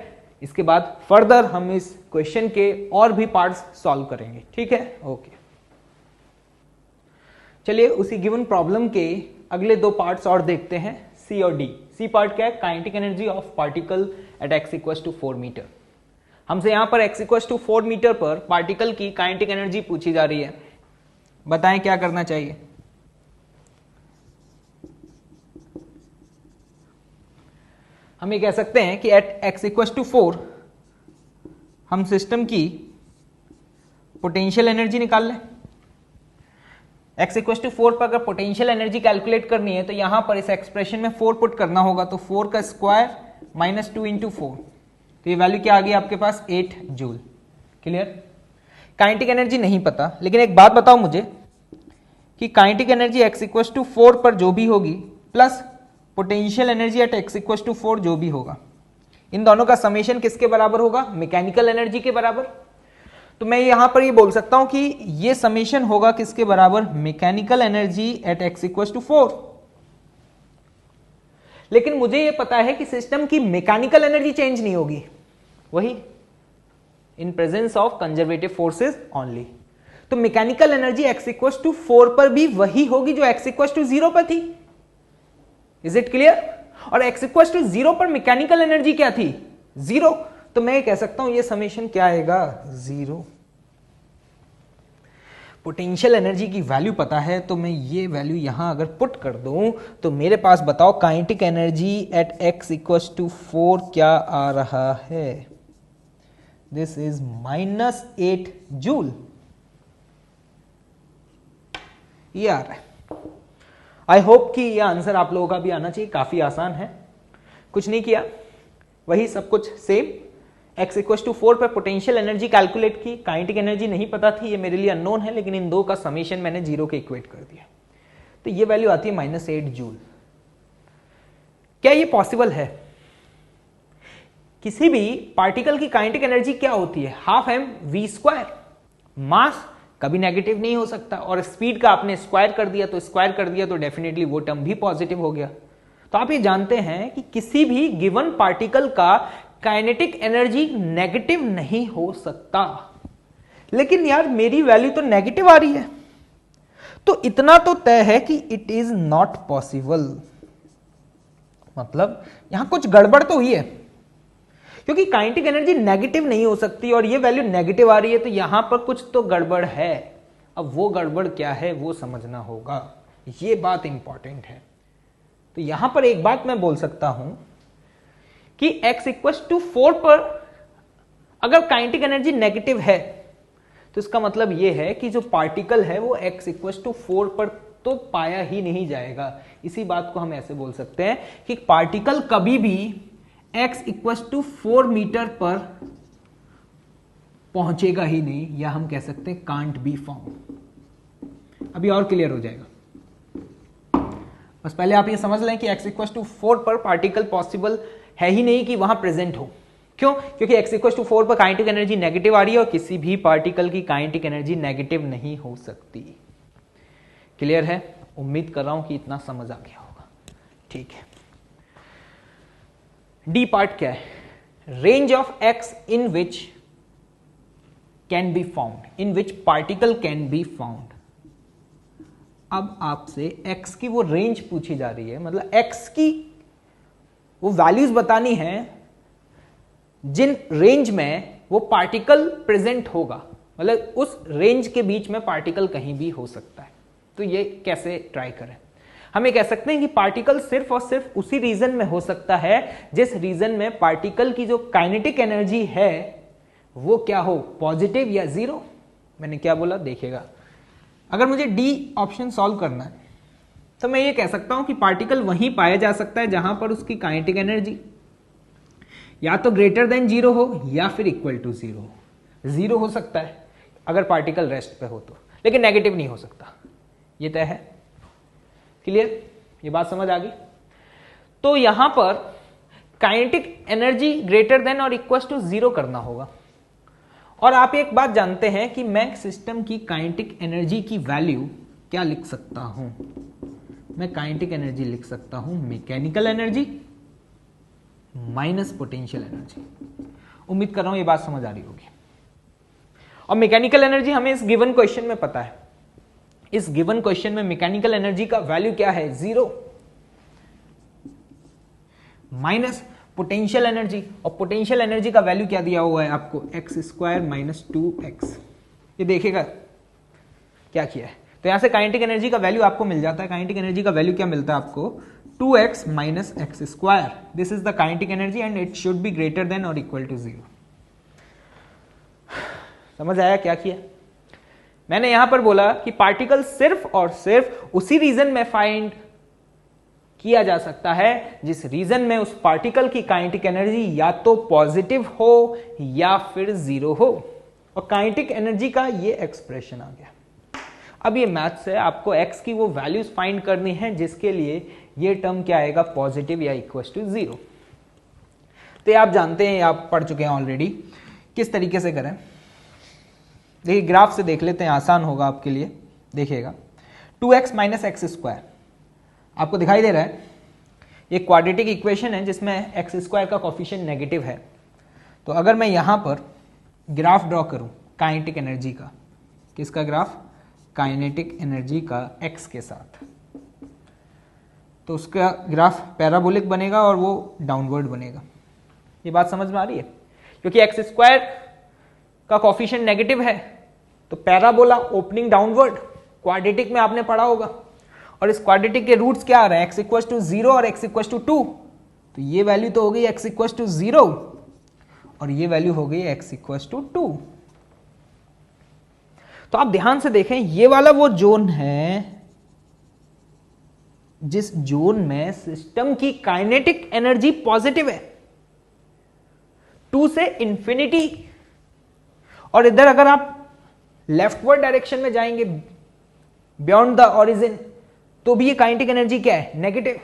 इसके बाद फर्दर हम इस क्वेश्चन के और भी पार्ट्स सॉल्व करेंगे। ठीक है, ओके। चलिए उसी गिवन प्रॉब्लम के अगले 2 पार्ट्स और देखते हैं, सी और डी। सी पार्ट क्या है, kinetic energy of particle at x equal to 4 metre. हमसे यहां पर x इक्वल टू 4 मीटर पर पार्टिकल की काइनेटिक एनर्जी पूछी जा रही है। बताएं क्या करना चाहिए। हम ये कह सकते हैं कि एट x इक्वल टू 4 हम सिस्टम की पोटेंशियल एनर्जी निकाल लें। x इक्वल टू 4 पर अगर पोटेंशियल एनर्जी कैलकुलेट करनी है तो यहां पर इस एक्सप्रेशन में 4 पुट करना होगा, तो 4 का स्क्वायर माइनस 2 इंटू 4, तो ये वैल्यू क्या आ गई आपके पास 8 जूल। क्लियर? काइनेटिक एनर्जी नहीं पता, लेकिन एक बात बताओ मुझे कि kinetic energy x equal to 4 पर जो भी होगी plus potential energy at x equal to 4 जो भी होगा, इन दोनों का समेशन किसके बराबर होगा, मैकेनिकल एनर्जी के बराबर। तो मैं यहां पर ये बोल सकता हूं कि ये समेशन होगा किसके बराबर, mechanical energy at x equal to 4। लेकिन मुझे ये पता है कि सिस्टम की मैकेनिकल एनर्जी चेंज नहीं होगी, वही in presence of conservative forces only. तो mechanical energy x equal to 4 पर भी वही होगी जो x इक्वल टू 0 पर थी। Is it clear? और x इक्वल टू 0 पर मैकेनिकल एनर्जी क्या थी, 0। तो मैं कह सकता हूं ये समेशन क्या आएगा, 0। पोटेंशियल एनर्जी की वैल्यू पता है, तो मैं ये वैल्यू यहां अगर पुट कर दूं तो मेरे पास बताओ kinetic energy at x equal to 4 क्या आ रहा है, दिस इज माइनस 8 जूल। ये आ रहा है। आई होप कि यह आंसर आप लोगों का भी आना चाहिए, काफी आसान है, कुछ नहीं किया, वही सब कुछ सेम। x इक्वल टू 4 पर पोटेंशियल एनर्जी कैलकुलेट की, काइनेटिक एनर्जी नहीं पता थी, ये मेरे लिए अननोन है, लेकिन इन दो का समेशन मैंने 0 के इक्वेट कर दिया, तो ये वैल्यू आती है माइनस 8 जूल। क्या ये पॉसिबल है? किसी भी पार्टिकल की काइनेटिक एनर्जी क्या होती है, हाफ एम वी स्क्वायर। मास कभी नेगेटिव नहीं हो सकता, और स्पीड का आपने स्क्वायर कर दिया तो डेफिनेटली वो टर्म भी पॉजिटिव हो गया। तो आप ये जानते हैं कि किसी भी गिवन पार्टिकल का काइनेटिक एनर्जी नेगेटिव नहीं हो सकता। लेकिन यार मेरी वैल्यू तो नेगेटिव आ रही है, तो इतना तो तय है कि इट इज नॉट पॉसिबल, मतलब यहां कुछ गड़बड़ तो हुई है, क्योंकि काइनेटिक एनर्जी नेगेटिव नहीं हो सकती और ये वैल्यू नेगेटिव आ रही है, तो यहां पर कुछ तो गड़बड़ है। अब वो गड़बड़ क्या है वो समझना होगा, ये बात इंपॉर्टेंट है। तो यहां पर एक बात मैं बोल सकता हूं कि x इक्वल टू 4 पर अगर काइनेटिक एनर्जी नेगेटिव है तो इसका मतलब यह है कि जो पार्टिकल है वो x इक्वल टू 4 पर तो पाया ही नहीं जाएगा। इसी बात को हम ऐसे बोल सकते हैं कि पार्टिकल कभी भी x इक्वल टू 4 मीटर पर पहुंचेगा ही नहीं, या हम कह सकते हैं कांट बी फाउंड। अभी और क्लियर हो जाएगा, बस पहले आप ये समझ लें कि x इक्वल टू 4 पर पार्टिकल पॉसिबल है ही नहीं कि वहां प्रेजेंट हो। क्यों? क्योंकि x इक्वल टू 4 पर काइनेटिक एनर्जी नेगेटिव आ रही है और किसी भी पार्टिकल की काइनेटिक एनर्जी नेगेटिव नहीं हो सकती। क्लियर है? उम्मीद कर रहा हूं कि इतना समझ आ गया होगा। ठीक है, डी पार्ट क्या है, range of x in which can be found, in which particle can be found. अब आपसे x की वो रेंज पूछी जा रही है, मतलब x की वो वैल्यूज बतानी है जिन रेंज में वो पार्टिकल प्रेजेंट होगा, मतलब उस रेंज के बीच में पार्टिकल कहीं भी हो सकता है। तो ये कैसे ट्राई करें? हम ये कह सकते हैं कि पार्टिकल सिर्फ और सिर्फ उसी रीजन में हो सकता है जिस रीजन में पार्टिकल की जो काइनेटिक एनर्जी है वो क्या हो, पॉजिटिव या जीरो। मैंने क्या बोला देखिएगा, अगर मुझे डी ऑप्शन सॉल्व करना है तो मैं ये कह सकता हूं कि पार्टिकल वहीं पाया जा सकता है जहां पर उसकी काइनेटिक एनर्जी या तो ग्रेटर देन जीरो हो या फिर इक्वल टू जीरो हो। जीरो हो सकता है अगर पार्टिकल रेस्ट पे हो तो, लेकिन नेगेटिव नहीं हो सकता। ये तय है, क्लियर? ये बात समझ आ गई? तो यहां पर काइनेटिक एनर्जी ग्रेटर देन और इक्वल टू जीरो करना होगा। और आप एक बात जानते हैं कि मैं सिस्टम की काइनेटिक एनर्जी की वैल्यू क्या लिख सकता हूं? मैं काइनेटिक एनर्जी लिख सकता हूं mechanical energy minus potential energy. उम्मीद कर रहा हूं ये बात समझ आ रही होगी। और मैकेनिकल एनर्जी हमें इस गिवन क्वेश्चन में पता है। इस गिवन क्वेश्चन में मैकेनिकल एनर्जी का वैल्यू क्या है? जीरो। माइनस पोटेंशियल एनर्जी, और पोटेंशियल एनर्जी का वैल्यू क्या दिया हुआ है आपको? X square minus 2x। ये देखिएगा क्या किया है। तो यहां से काइनेटिक एनर्जी का वैल्यू आपको मिल जाता है। काइनेटिक एनर्जी का वैल्यू क्या मिलता है आपको? 2x minus x square. This is the kinetic energy and it should be greater than और इक्वल टू जीरो। समझ आया क्या किया? मैंने यहां पर बोला कि पार्टिकल सिर्फ और सिर्फ उसी रीजन में फाइंड किया जा सकता है जिस रीजन में उस पार्टिकल की काइनेटिक एनर्जी या तो पॉजिटिव हो या फिर जीरो हो। और काइनेटिक एनर्जी का ये एक्सप्रेशन आ गया। अब ये मैथ्स है, आपको x की वो वैल्यूज फाइंड करनी है जिसके लिए ये टर्म क्या आएगा? पॉजिटिव या इक्वल टू जीरो। तो ये आप जानते हैं, आप पढ़ चुके हैं ऑलरेडी। किस तरीके से करें देखिए, ग्राफ से देख लेते हैं, आसान होगा आपके लिए। देखिएगा 2x माइनस एक्स स्क्वायर आपको दिखाई दे रहा है। ये क्वाड्रेटिक इक्वेशन है जिसमें एक्स स्क्वायर का कोफिशिएंट नेगेटिव है। तो अगर मैं यहां पर ग्राफ ड्रॉ करूं काइनेटिक एनर्जी का, किसका ग्राफ? काइनेटिक एनर्जी का x के साथ, तो उसका ग्राफ पैराबोलिक बनेगा और वो डाउनवर्ड बनेगा। ये बात समझ में आ रही है? क्योंकि एक्स स्क्वायर का कोफिशिएंट नेगेटिव है तो पैराबोला ओपनिंग डाउनवर्ड, क्वाड्रेटिक में आपने पढ़ा होगा। और इस क्वाड्रेटिक के रूट्स क्या आ रहे हैं? एक्स इक्वल टू जीरो और एक्स इक्वल टू टू। तो ये वैल्यू तो हो गई एक्स इक्वल टू जीरो और ये वैल्यू हो गई एक्स इक्वल टू टू। तो आप ध्यान से देखें, ये वाला वो जोन है जिस जोन में सिस्टम की काइनेटिक एनर्जी पॉजिटिव है 2 से इंफिनिटी। और इधर अगर आप लेफ्टवर्ड डायरेक्शन में जाएंगे बियॉन्ड द ओरिजिन तो भी ये काइनेटिक एनर्जी क्या है? नेगेटिव।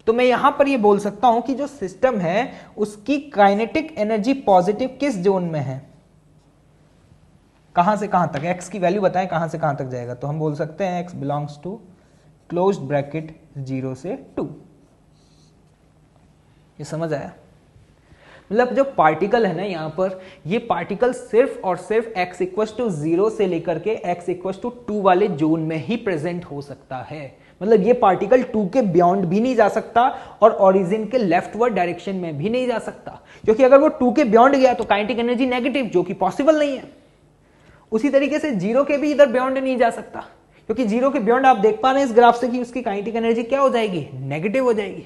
तो मैं यहां पर ये बोल सकता हूं कि जो सिस्टम है उसकी काइनेटिक एनर्जी पॉजिटिव किस जोन में है? कहां से कहां तक? x की वैल्यू बताएं कहां से कहां तक जाएगा। तो हम बोल सकते हैं x belongs to closed bracket 0 से 2। ये समझ आया? मतलब जो पार्टिकल है ना यहां पर, ये पार्टिकल सिर्फ और सिर्फ x इक्वल टू 0 से लेकर के x इक्वल टू 2 वाले जोन में ही प्रेजेंट हो सकता है। मतलब ये पार्टिकल 2 के बियॉन्ड भी नहीं जा सकता और ओरिजिन के लेफ्टवर्ड डायरेक्शन में भी नहीं जा सकता, क्योंकि अगर वो 2 के बियॉन्ड गया तो काइनेटिक एनर्जी नेगेटिव, जो कि पॉसिबल नहीं है। उसी तरीके से 0 के भी इधर बियॉन्ड नहीं जा सकता, क्योंकि 0 के बियॉन्ड आप देख पा रहे हैं इस ग्राफ से कि उसकी काइनेटिक एनर्जी क्या हो जाएगी? नेगेटिव हो जाएगी।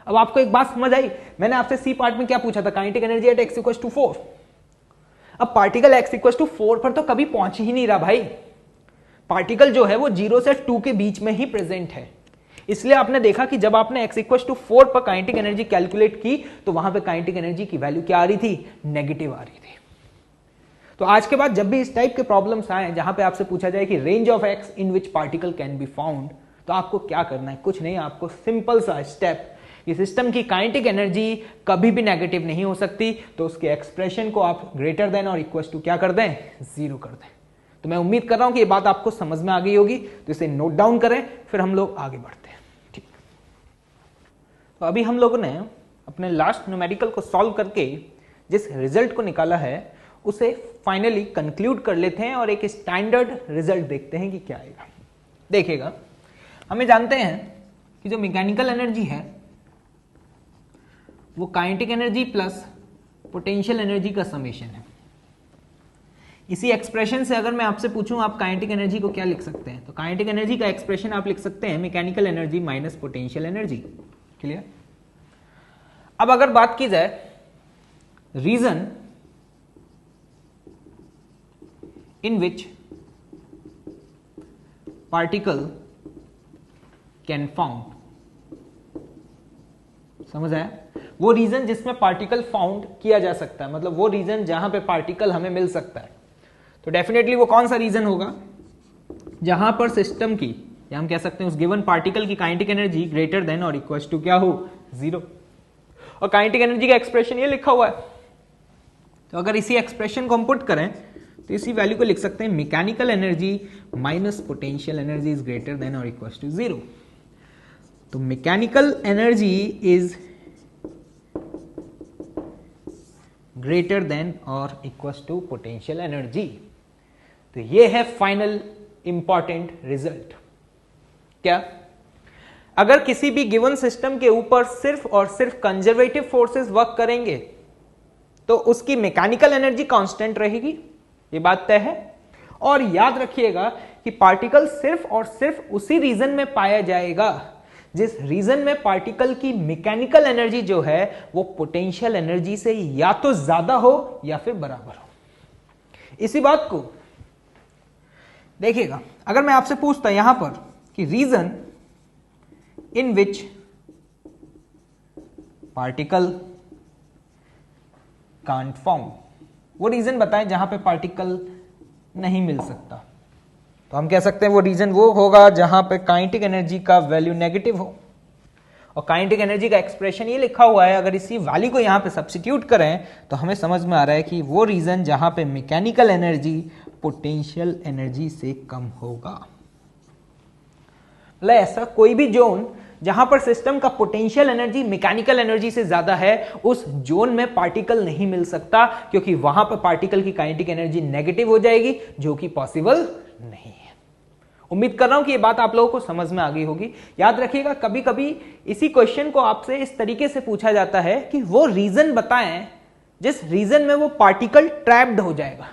अब आपको एक बात समझ आई? मैंने आपसे सी पार्ट में क्या पूछा था? Kinetic energy at x equal to 4। अब पार्टिकल x इक्वल टू 4 पर तो कभी पहुंच ही नहीं रहा भाई। पार्टिकल जो है वो 0 से 2 के बीच में ही प्रेजेंट है। इसलिए आपने देखा कि जब आपने x इक्वल टू 4 पर काइनेटिक एनर्जी कैलकुलेट की तो वहां पे काइनेटिक एनर्जी की वैल्यू क्या आ रही थी? नेगेटिव आ रही थी। तो आज के बाद जब भी इस टाइप के प्रॉब्लम्स आए जहां पे आपसे पूछा जाए कि range of x in which particle can be found, तो आपको क्या करना है? कुछ नहीं, आपको सिंपल सा स्टेप, ये सिस्टम की काइनेटिक एनर्जी कभी भी नेगेटिव नहीं हो सकती, तो उसके एक्सप्रेशन को आप ग्रेटर देन और इक्वल टू क्या कर दें? 0 कर दें। तो मैं उम्मीद कर रहा हूं कि ये बात आपको समझ में आ गई होगी। तो इसे नोट डाउन करें, फिर हम लोग आगे बढ़ते हैं। ठीक, तो अभी हम लोगों ने अपने लास्ट न्यूमेरिकल को सॉल्व करके जिस रिजल्ट को निकाला है उसे फाइनली कंक्लूड कर लेते हैं और एक स्टैंडर्ड रिजल्ट देखते हैं कि क्या आएगा। देखिएगा, हमें जानते हैं कि जो मैकेनिकल एनर्जी है वो kinetic energy plus potential energy का समेशन है। इसी एक्सप्रेशन से अगर मैं आपसे पूछूं आप काइनेटिक एनर्जी को क्या लिख सकते हैं, तो काइनेटिक एनर्जी का एक्सप्रेशन आप लिख सकते हैं mechanical energy minus potential energy. Clear? अब अगर बात की जाए region in which particle can found, समझ आया? वो रीजन जिसमें पार्टिकल फाउंड किया जा सकता है, मतलब वो रीजन जहां पे पार्टिकल हमें मिल सकता है, तो डेफिनेटली वो कौन सा रीजन होगा जहां पर सिस्टम की, या हम कह सकते हैं उस गिवन पार्टिकल की काइनेटिक एनर्जी ग्रेटर देन और इक्वल टू क्या हो, 0। और काइनेटिक एनर्जी का एक्सप्रेशन ये लिखा हुआ है, तो अगर इसी एक्सप्रेशन को हम पुट करें तो इसी वैल्यू को लिख सकते हैं mechanical energy minus potential energy is greater than और इक्वल टू 0। तो mechanical energy is greater than और इक्वल टू पोटेंशियल एनर्जी। तो ये है फाइनल इंपॉर्टेंट रिजल्ट। क्या? अगर किसी भी गिवन सिस्टम के ऊपर सिर्फ और सिर्फ कंजर्वेटिव फोर्सेस वर्क करेंगे तो उसकी मैकेनिकल एनर्जी कांस्टेंट रहेगी, ये बात तय है। और याद रखिएगा कि पार्टिकल सिर्फ और सिर्फ उसी रीजन में पाया जाएगा जिस रीजन में पार्टिकल की मैकेनिकल एनर्जी जो है वो पोटेंशियल एनर्जी से या तो ज्यादा हो या फिर बराबर हो। इसी बात को देखिएगा, अगर मैं आपसे पूछता यहां पर कि region in which particle can't found, वो रीजन बताएं जहां पे पार्टिकल नहीं मिल सकता, तो हम कह सकते हैं वो रीजन वो होगा जहां पे काइनेटिक एनर्जी का वैल्यू नेगेटिव हो। और काइनेटिक एनर्जी का एक्सप्रेशन ये लिखा हुआ है, अगर इसी वैल्यू को यहां पे सब्स्टिट्यूट करें तो हमें समझ में आ रहा है कि वो रीजन जहां पे मैकेनिकल एनर्जी पोटेंशियल एनर्जी से कम होगा। मतलब ऐसा कोई भी जोन जहां पर सिस्टम का पोटेंशियल एनर्जी मैकेनिकल एनर्जी से ज्यादा है, उस जोन में पार्टिकल नहीं मिल सकता, क्योंकि वहां पर पार्टिकल की काइनेटिक एनर्जी नेगेटिव हो जाएगी, जो कि पॉसिबल नहीं है। उम्मीद कर रहा हूं कि ये बात आप लोगों को समझ में आ गई होगी। याद रखिएगा, कभी कभी इसी क्वेश्चन को आपसे इस तरीके से पूछा जाता है कि वो रीजन बताएं जिस रीजन में वो पार्टिकल ट्रैप्ड हो जाएगा।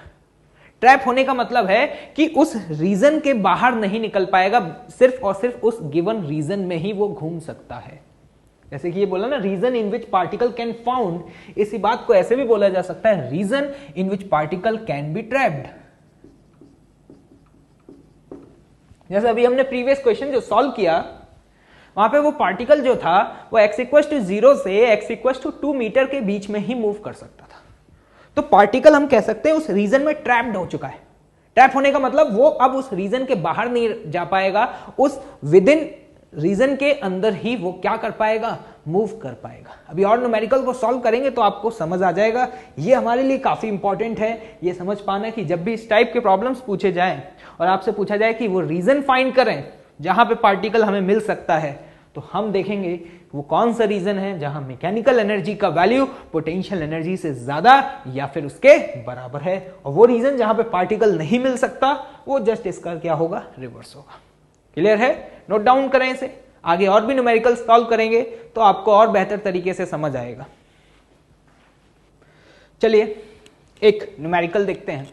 ट्रैप होने का मतलब है कि उस रीजन के बाहर नहीं निकल पाएगा, सिर्फ और सिर्फ उस गिवन रीजन में ही वो घूम सकता है। जैसे कि ये बोला ना, region in which particle can found, इसी बात को ऐसे भी बोला जा सकता है region in which particle can be trapped. जैसे अभी हमने प्रीवियस क्वेश्चन जो सॉल्व किया, वहां पे वो पार्टिकल जो था वो x=0 से x=2 मीटर के बीच में ही मूव कर सकता था। तो पार्टिकल हम कह सकते हैं उस रीजन में ट्रैप्ड हो चुका है। ट्रैप होने का मतलब वो अब उस रीजन के बाहर नहीं जा पाएगा, उस विद इन रीजन के अंदर ही वो क्या कर पाएगा, मूव कर पाएगा। अभी और न्यूमेरिकल को सॉल्व करेंगे तो आपको समझ आ जाएगा। ये हमारे लिए काफी इंपॉर्टेंट है ये समझ पाना कि जब भी इस टाइप के प्रॉब्लम्स पूछे जाएं और आपसे पूछा जाए कि वो रीजन फाइंड करें जहां पे पार्टिकल हमें मिल सकता है, तो हम देखेंगे वो कौन सा रीजन है जहां मैकेनिकल एनर्जी का वैल्यू पोटेंशियल एनर्जी से ज्यादा या फिर उसके बराबर है, और वो रीजन जहां पे पार्टिकल नहीं मिल सकता वो जस्ट इसका क्या होगा, रिवर्स होगा। क्लियर है? नोट डाउन करें इसे, आगे और भी न्यूमेरिकल सॉल्व करेंगे तो आपको और बेहतर तरीके से समझ आएगा। चलिए एक न्यूमेरिकल देखते हैं,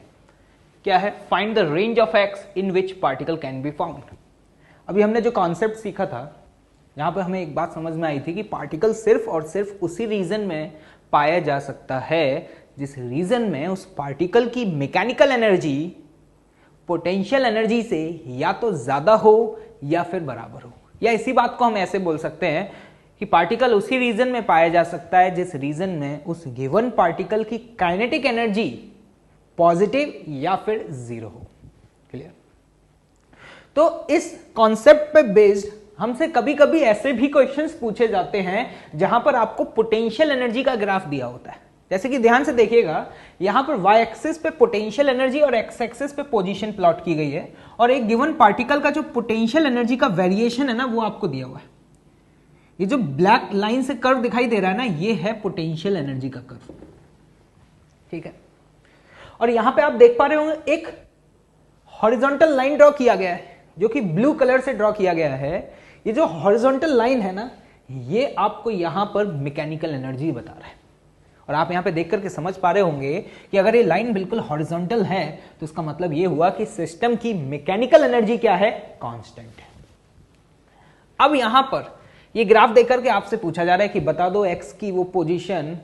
क्या है, find the range of x in which particle can be found. अभी हमने जो कॉन्सेप्ट सीखा था, यहां पर हमें एक बात समझ में आई थी कि पार्टिकल सिर्फ और सिर्फ उसी रीजन में पाया जा सकता है जिस रीजन में उस पार्टिकल की मैकेनिकल एनर्जी पोटेंशियल एनर्जी से या तो ज्यादा हो या फिर बराबर हो। या इसी बात को हम ऐसे बोल सकते हैं कि पार्टिकल उसी रीजन में पाया जा सकता है जिस रीजन में उस गिवन पार्टिकल की काइनेटिक एनर्जी पॉजिटिव या फिर 0 हो। क्लियर? तो इस कॉन्सेप्ट पे बेस्ड हमसे कभी कभी ऐसे भी क्वेश्चंस पूछे जाते हैं जहां पर आपको पोटेंशियल एनर्जी का ग्राफ दिया होता है। जैसे कि ध्यान से देखिएगा, यहां पर y एक्सिस पे पोटेंशियल एनर्जी और x एक्सिस पे पोजीशन प्लॉट की गई है, और एक गिवन पार्टिकल का जो पोटेंशियल एनर्जी का वेरिएशन है ना, वो आपको दिया हुआ है। ये जो ब्लैक लाइन से कर्व दिखाई दे रहा है ना, ये है पोटेंशियल एनर्जी का कर्व। ठीक है? और यहां पे आप देख पा रहे होंगे एक हॉरिजॉन्टल लाइन ड्रॉ किया गया है जो कि ब्लू कलर से ड्रॉ किया गया है। ये जो हॉरिजॉन्टल लाइन है ना, ये आपको यहां पर मैकेनिकल एनर्जी बता रहा है, और आप यहाँ पे देख करके समझ पा रहे होंगे कि अगर ये लाइन बिल्कुल हॉरिजॉन्टल है तो इसका मतलब ये हुआ कि सिस्टम की मैकेनिकल एनर्जी क्या है, कांस्टेंट है। अब यहां पर ये ग्राफ देख करके आपसे पूछा जा रहा है कि बता दो एक्स की वो पोजीशन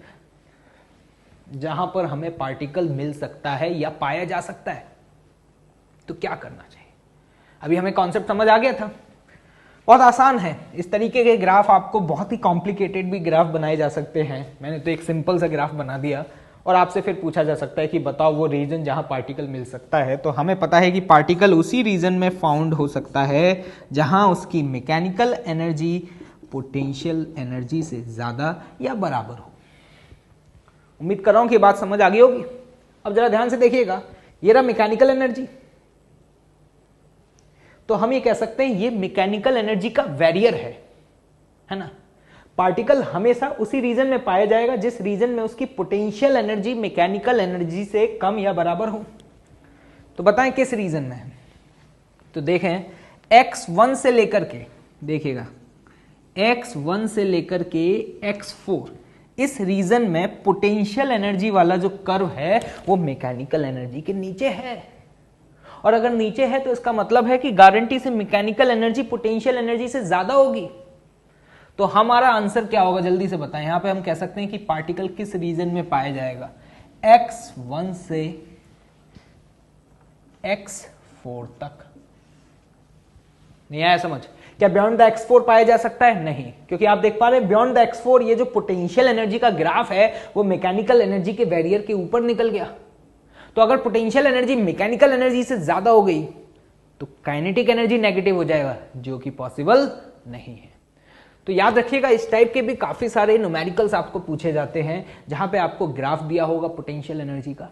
जहां पर हमें पार्टिकल मिल सकता है या पाया जा सकता है, तो क्या करना चाहिए। अभी हमें कॉन्सेप्ट समझ आ गया था, बहुत आसान है। इस तरीके के ग्राफ आपको बहुत ही कॉम्प्लिकेटेड भी ग्राफ बनाए जा सकते हैं। मैंने तो एक सिंपल सा ग्राफ बना दिया और आपसे फिर पूछा जा सकता है कि बताओ वो रीजन जहां पार्टिकल मिल सकता है। तो हमें पता है कि पार्टिकल उसी रीजन में फाउंड हो सकता है जहां उसकी मैकेनिकल एनर्जी पोटेंशियल एनर्जी से ज्यादा या बराबर हो। उम्मीद कर रहा हूं कि बात समझ आ गई होगी। अब जरा ध्यान से देखिएगा, ये रहा मैकेनिकल एनर्जी, तो हम ये कह सकते हैं ये मैकेनिकल एनर्जी का वेरियर है ना। पार्टिकल हमेशा उसी रीजन में पाया जाएगा जिस रीजन में उसकी पोटेंशियल एनर्जी मैकेनिकल एनर्जी से कम या बराबर हो। तो बताएं किस रीजन में है। तो देखें x1 से लेकर के, देखिएगा x1 से लेकर के x4, इस रीजन में पोटेंशियल एनर्जी वाला जो कर्व है वो मैकेनिकल एनर्जी के नीचे है। और अगर नीचे है तो इसका मतलब है कि गारंटी से मैकेनिकल एनर्जी पोटेंशियल एनर्जी से ज्यादा होगी। तो हमारा आंसर क्या होगा, जल्दी से बताएं। यहां पे हम कह सकते हैं कि पार्टिकल किस रीजन में पाया जाएगा, x1 से x4 तक। नहीं आया समझ? क्या बियॉन्ड द x4 पाया जा सकता है? नहीं, क्योंकि आप देख पा रहे हैं बियॉन्ड द x4 ये जो पोटेंशियल एनर्जी का ग्राफ है वो मैकेनिकल एनर्जी के बैरियर के ऊपर निकल गया। तो अगर पोटेंशियल एनर्जी मैकेनिकल एनर्जी से ज्यादा हो गई तो काइनेटिक एनर्जी नेगेटिव हो जाएगा, जो कि पॉसिबल नहीं है। तो याद रखिएगा, इस टाइप के भी काफी सारे न्यूमेरिकल्स आपको पूछे जाते हैं जहां पे आपको ग्राफ दिया होगा पोटेंशियल एनर्जी का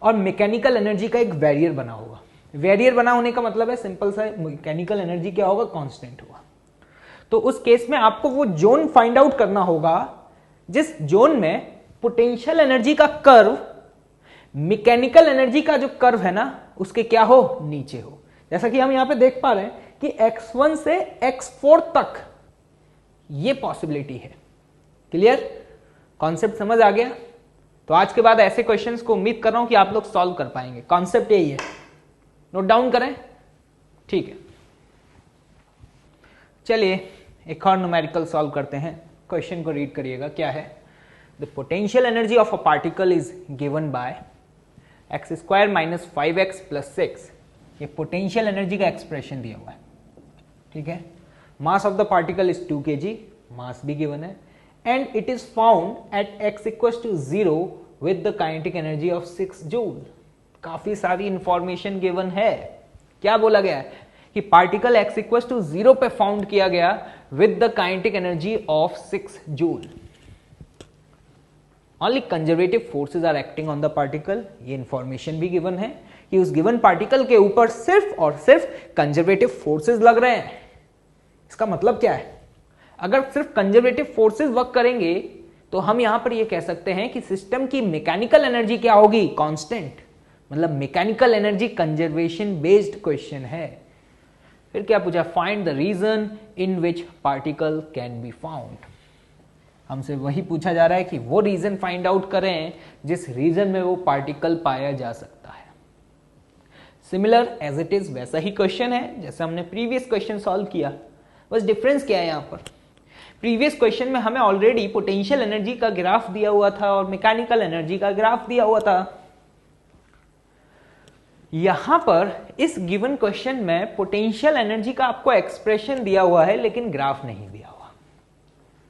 और मैकेनिकल एनर्जी का एक बैरियर बना होगा। बैरियर बना होने का मतलब है सिंपल सा, मैकेनिकल एनर्जी क्या होगा, कांस्टेंट होगा। तो उस केस में आपको वो जोन फाइंड आउट करना होगा जिस जोन में पोटेंशियल एनर्जी का कर्व मैकेनिकल एनर्जी का जो कर्व है ना उसके क्या हो, नीचे हो। जैसा कि हम यहां पे देख पा रहे हैं कि x1 से x4 तक ये पॉसिबिलिटी है। क्लियर? कॉन्सेप्ट समझ आ गया? तो आज के बाद ऐसे क्वेश्चंस को उम्मीद कर रहा हूं कि आप लोग सॉल्व कर पाएंगे। कॉन्सेप्ट यही है, नोट डाउन करें, ठीक है। चलिए एक और न्यूमेरिकल सॉल्व करते हैं। क्वेश्चन को रीड करिएगा, क्या है। The potential energy of a particle is given by x² - 5x + 6। ये पोटेंशियल एनर्जी का एक्सप्रेशन दिया हुआ है, ठीक है। Mass of the particle is 2 kg, मास भी गिवन है, and it is found at x = 0 with the kinetic energy of 6 joule. काफी सारी इंफॉर्मेशन गिवन है। क्या बोला गया है कि पार्टिकल x = 0 पे फाउंड किया गया with the kinetic energy of 6 joule. Only conservative forces are acting on the particle। ये इंफॉर्मेशन भी गिवन है कि उस गिवन पार्टिकल के ऊपर सिर्फ और सिर्फ कंजर्वेटिव फोर्सेस लग रहे हैं। इसका मतलब क्या है, अगर सिर्फ कंजर्वेटिव फोर्सेस वर्क करेंगे तो हम यहां पर ये कह सकते हैं कि सिस्टम की मैकेनिकल एनर्जी क्या होगी, कांस्टेंट। मतलब mechanical energy conservation based question है। फिर क्या पूछा, find the region in which particle can be found. हमसे वही पूछा जा रहा है कि वो रीजन फाइंड आउट करें जिस रीजन में वो पार्टिकल पाया जा सकता है। सिमिलर एज इट इज वैसा ही क्वेश्चन है जैसे हमने प्रीवियस क्वेश्चन सॉल्व किया, बस डिफरेंस क्या है यहां पर। प्रीवियस क्वेश्चन में हमें ऑलरेडी पोटेंशियल एनर्जी का ग्राफ दिया हुआ था और मैकेनिकल एनर्जी का ग्राफ दिया हुआ था। यहां पर इस गिवन क्वेश्चन में पोटेंशियल एनर्जी का आपको एक्सप्रेशन दिया हुआ है लेकिन ग्राफ नहीं दिया हुआ,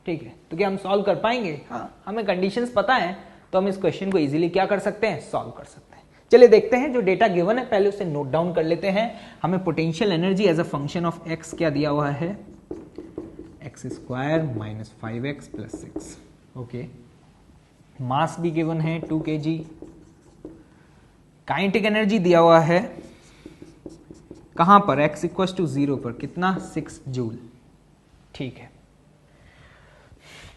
ठीक है। तो क्या हम सॉल्व कर पाएंगे? हाँ, हमें कंडीशंस पता है तो हम इस क्वेश्चन को इजीली क्या कर सकते हैं, सॉल्व कर सकते हैं। चलिए देखते हैं, जो डेटा गिवन है पहले उसे नोट डाउन कर लेते हैं। हमें potential energy as a function of x क्या दिया हुआ है, x² - 5x + 6। ओके, मास भी गिवन है 2 kg, काइनेटिक एनर्जी दिया हुआ है कहां पर, x = 0 पर, कितना, 6 जूल, ठीक है।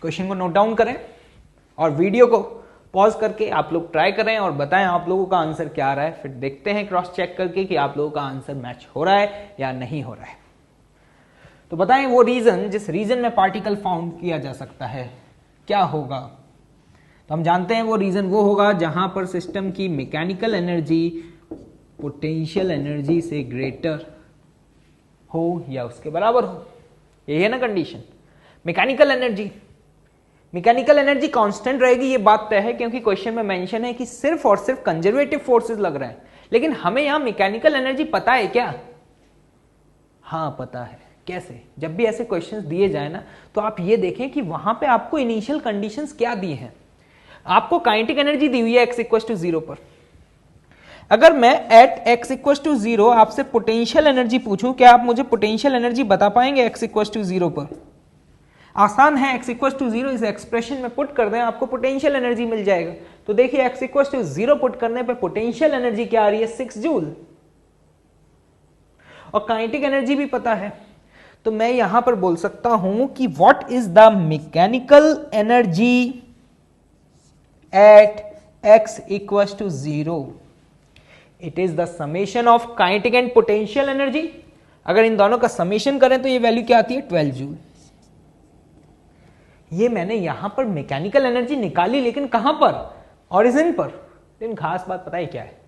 क्वेश्चन को नोट डाउन करें और वीडियो को पॉज करके आप लोग ट्राई करें और बताएं आप लोगों का आंसर क्या आ रहा है। फिर देखते हैं क्रॉस चेक करके कि आप लोगों का आंसर मैच हो रहा है या नहीं हो रहा है। तो बताएं वो रीजन जिस रीजन में पार्टिकल फाउंड किया जा सकता है क्या होगा। तो हम जानते हैं वो रीजन वो होगा जहां पर सिस्टम की मैकेनिकल एनर्जी पोटेंशियल एनर्जी से ग्रेटर हो या उसके बराबर हो। यही है ना कंडीशन। मैकेनिकल एनर्जी कांस्टेंट रहेगी, ये बात तय है, क्योंकि क्वेश्चन में मेंशन है कि सिर्फ और सिर्फ कंजर्वेटिव फोर्सेस लग रहे हैं। लेकिन हमें यहां मैकेनिकल एनर्जी पता है क्या? हाँ पता है। कैसे? जब भी ऐसे क्वेश्चंस दिए जाए ना, तो आप ये देखें कि वहां पे आपको इनिशियल कंडीशंस क्या दी हैं। आपको काइनेटिक एनर्जी दी हुई है x इक्वल टू 0 पर। अगर मैं एट x इक्वल टू 0 आपसे पोटेंशियल एनर्जी पूछूं, क्या आप मुझे पोटेंशियल एनर्जी बता पाएंगे x इक्वल टू 0 पर? आसान है, x इक्वल टू 0 इस एक्सप्रेशन में पुट कर दें, आपको पोटेंशियल एनर्जी मिल जाएगा। तो देखिए x इक्वल टू 0 पुट करने पे पोटेंशियल एनर्जी क्या आ रही है? 6 जूल। और काइनेटिक एनर्जी भी पता है, तो मैं यहां पर बोल सकता हूं कि what is the mechanical energy at x equals to 0? It is the summation of kinetic and potential energy। अगर इन दोनों का समेशन करें तो ये वैल्यू क्या आती है? 12 जूल। ये मैंने यहां पर मैकेनिकल एनर्जी निकाली, लेकिन कहां पर? ओरिजिन पर। लेकिन खास बात पता है क्या है?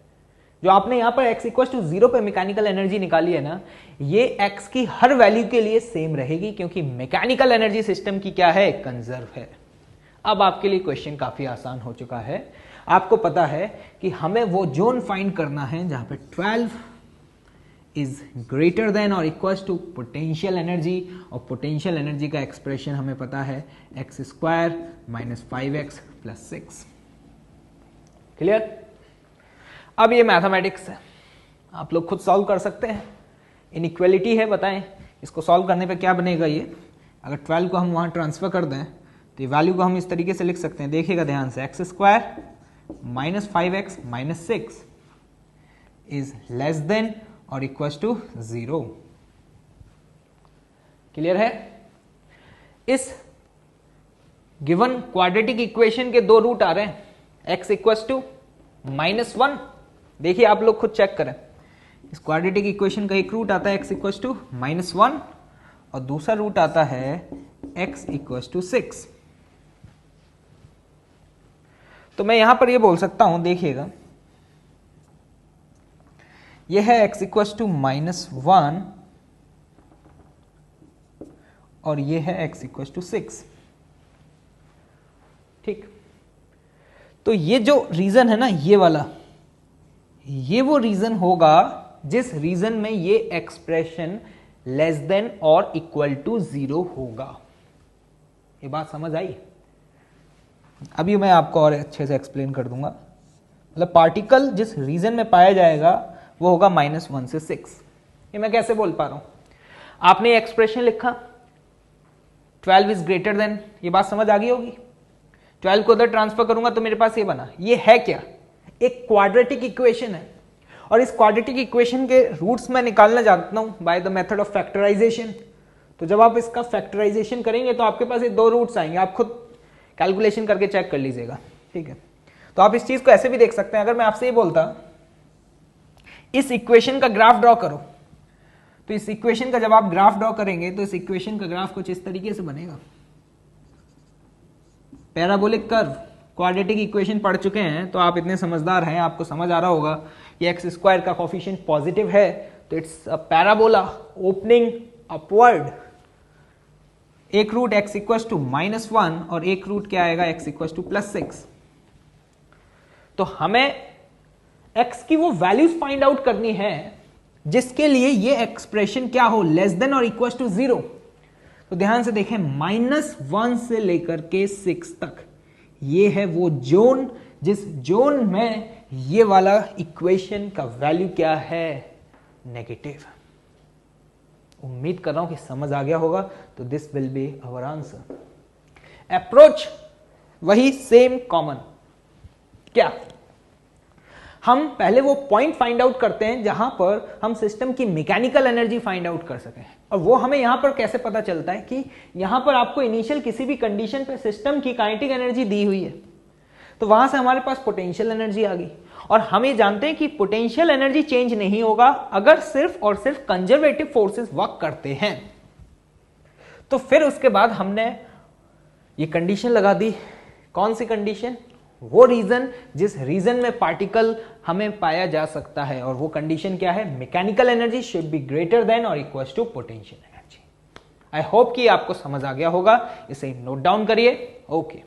जो आपने यहां पर x इक्वल टू 0 पर मैकेनिकल एनर्जी निकाली है ना, ये x की हर वैल्यू के लिए सेम रहेगी, क्योंकि मैकेनिकल एनर्जी सिस्टम की क्या है? कंजर्व है। अब आपके लिए क्वेश्चन काफी आसान हो चुका है। आपको पता है कि हमें वो जोन फाइंड करना है जहां पे 12 इज ग्रेटर देन और इक्वल टू पोटेंशियल एनर्जी, और पोटेंशियल एनर्जी का एक्सप्रेशन हमें पता है x square minus 5x plus 6। Clear? अब ये मैथमेटिक्स है, आप लोग खुद सॉल्व कर सकते हैं। इनइक्वालिटी है, बताएं इसको सॉल्व करने पे क्या बनेगा। ये अगर 12 को हम वहां ट्रांसफर कर दें तो ये वैल्यू को हम इस तरीके से लिख सकते हैं, देखिएगा ध्यान से, x square minus 5x minus 6 is less than और इक्वल टू 0। क्लियर है? इस गिवन क्वाड्रेटिक इक्वेशन के दो रूट आ रहे हैं, x इक्वल टू -1। देखिए आप लोग खुद चेक करें, इस क्वाड्रेटिक इक्वेशन का एक रूट आता है x इक्वल टू -1 और दूसरा रूट आता है x इक्वल टू 6। तो मैं यहां पर ये बोल सकता हूं, देखिएगा ये है x इक्वल टू -1 और ये है x इक्वल टू 6। ठीक, तो ये जो रीजन है ना, ये वाला, ये वो रीजन होगा जिस रीजन में ये एक्सप्रेशन लेस देन और इक्वल टू 0 होगा। ये बात समझ आई? अभी मैं आपको और अच्छे से एक्सप्लेन कर दूंगा। मतलब पार्टिकल जिस रीजन में पाया जाएगा वो होगा -1 से 6। ये मैं कैसे बोल पा रहा हूं? आपने एक्सप्रेशन लिखा 12 इज ग्रेटर देन, ये बात समझ आ गई होगी। 12 को उधर ट्रांसफर करूंगा तो मेरे पास ये बना। ये है क्या? एक क्वाड्रेटिक इक्वेशन है, और इस क्वाड्रेटिक इक्वेशन के रूट्स मैं निकालना जानता हूं by the method of factorisation. तो जब आप इसका फैक्टराइजेशन करेंगे तो आपके पास ये दो रूट्स आएंगे, आप खुद कैलकुलेशन करके चेक कर लीजिएगा। ठीक है, तो आप इस चीज को ऐसे भी देख सकते हैं। अगर मैं आपसे ये बोलता इस इक्वेशन का ग्राफ ड्रॉ करो, तो इस इक्वेशन का जब आप ग्राफ ड्रॉ करेंगे तो इस इक्वेशन का ग्राफ कुछ इस तरीके से बनेगा, पैराबोलिक कर्व। क्वाड्रेटिक इक्वेशन पढ़ चुके हैं तो आप इतने समझदार हैं, आपको समझ आ रहा होगा कि एक्स स्क्वायर का कोफिशिएंट पॉजिटिव है तो it's a parabola opening upward. एक रूट x इक्वल टू -1 और एक रूट क्या आएगा x इक्वल टू +6। तो हमें x की वो वैल्यूज फाइंड आउट करनी है जिसके लिए ये एक्सप्रेशन क्या हो, लेस देन और इक्वल टू 0। तो ध्यान से देखें, -1 से लेकर के 6 तक ये है वो जोन जिस जोन में ये वाला इक्वेशन का वैल्यू क्या है, नेगेटिव। उम्मीद कर रहा हूं कि समझ आ गया होगा। तो this will be our answer. Approach वही सेम कॉमन। क्या हम पहले वो पॉइंट फाइंड आउट करते हैं जहां पर हम सिस्टम की मैकेनिकल एनर्जी फाइंड आउट कर सकें, और वो हमें यहां पर कैसे पता चलता है कि यहां पर आपको इनिशियल किसी भी कंडीशन पे सिस्टम की काइनेटिक एनर्जी दी हुई है, तो वहां से हमारे पास पोटेंशियल एनर्जी आ गई। और हम ये जानते हैं कि पोटेंशियल एनर्जी चेंज नहीं होगा अगर सिर्फ और सिर्फ कंजर्वेटिव फोर्सेस वर्क करते हैं। तो फिर उसके बाद हमने ये कंडीशन लगा दी कौन सी कंडीशन? वो रीजन जिस रीजन में पार्टिकल हमें पाया जा सकता है, और वो कंडीशन क्या है? Mechanical energy should be greater than और equal to potential energy. I hope कि आपको समझ आ गया होगा, इसे नोट डाउन करिए। ओके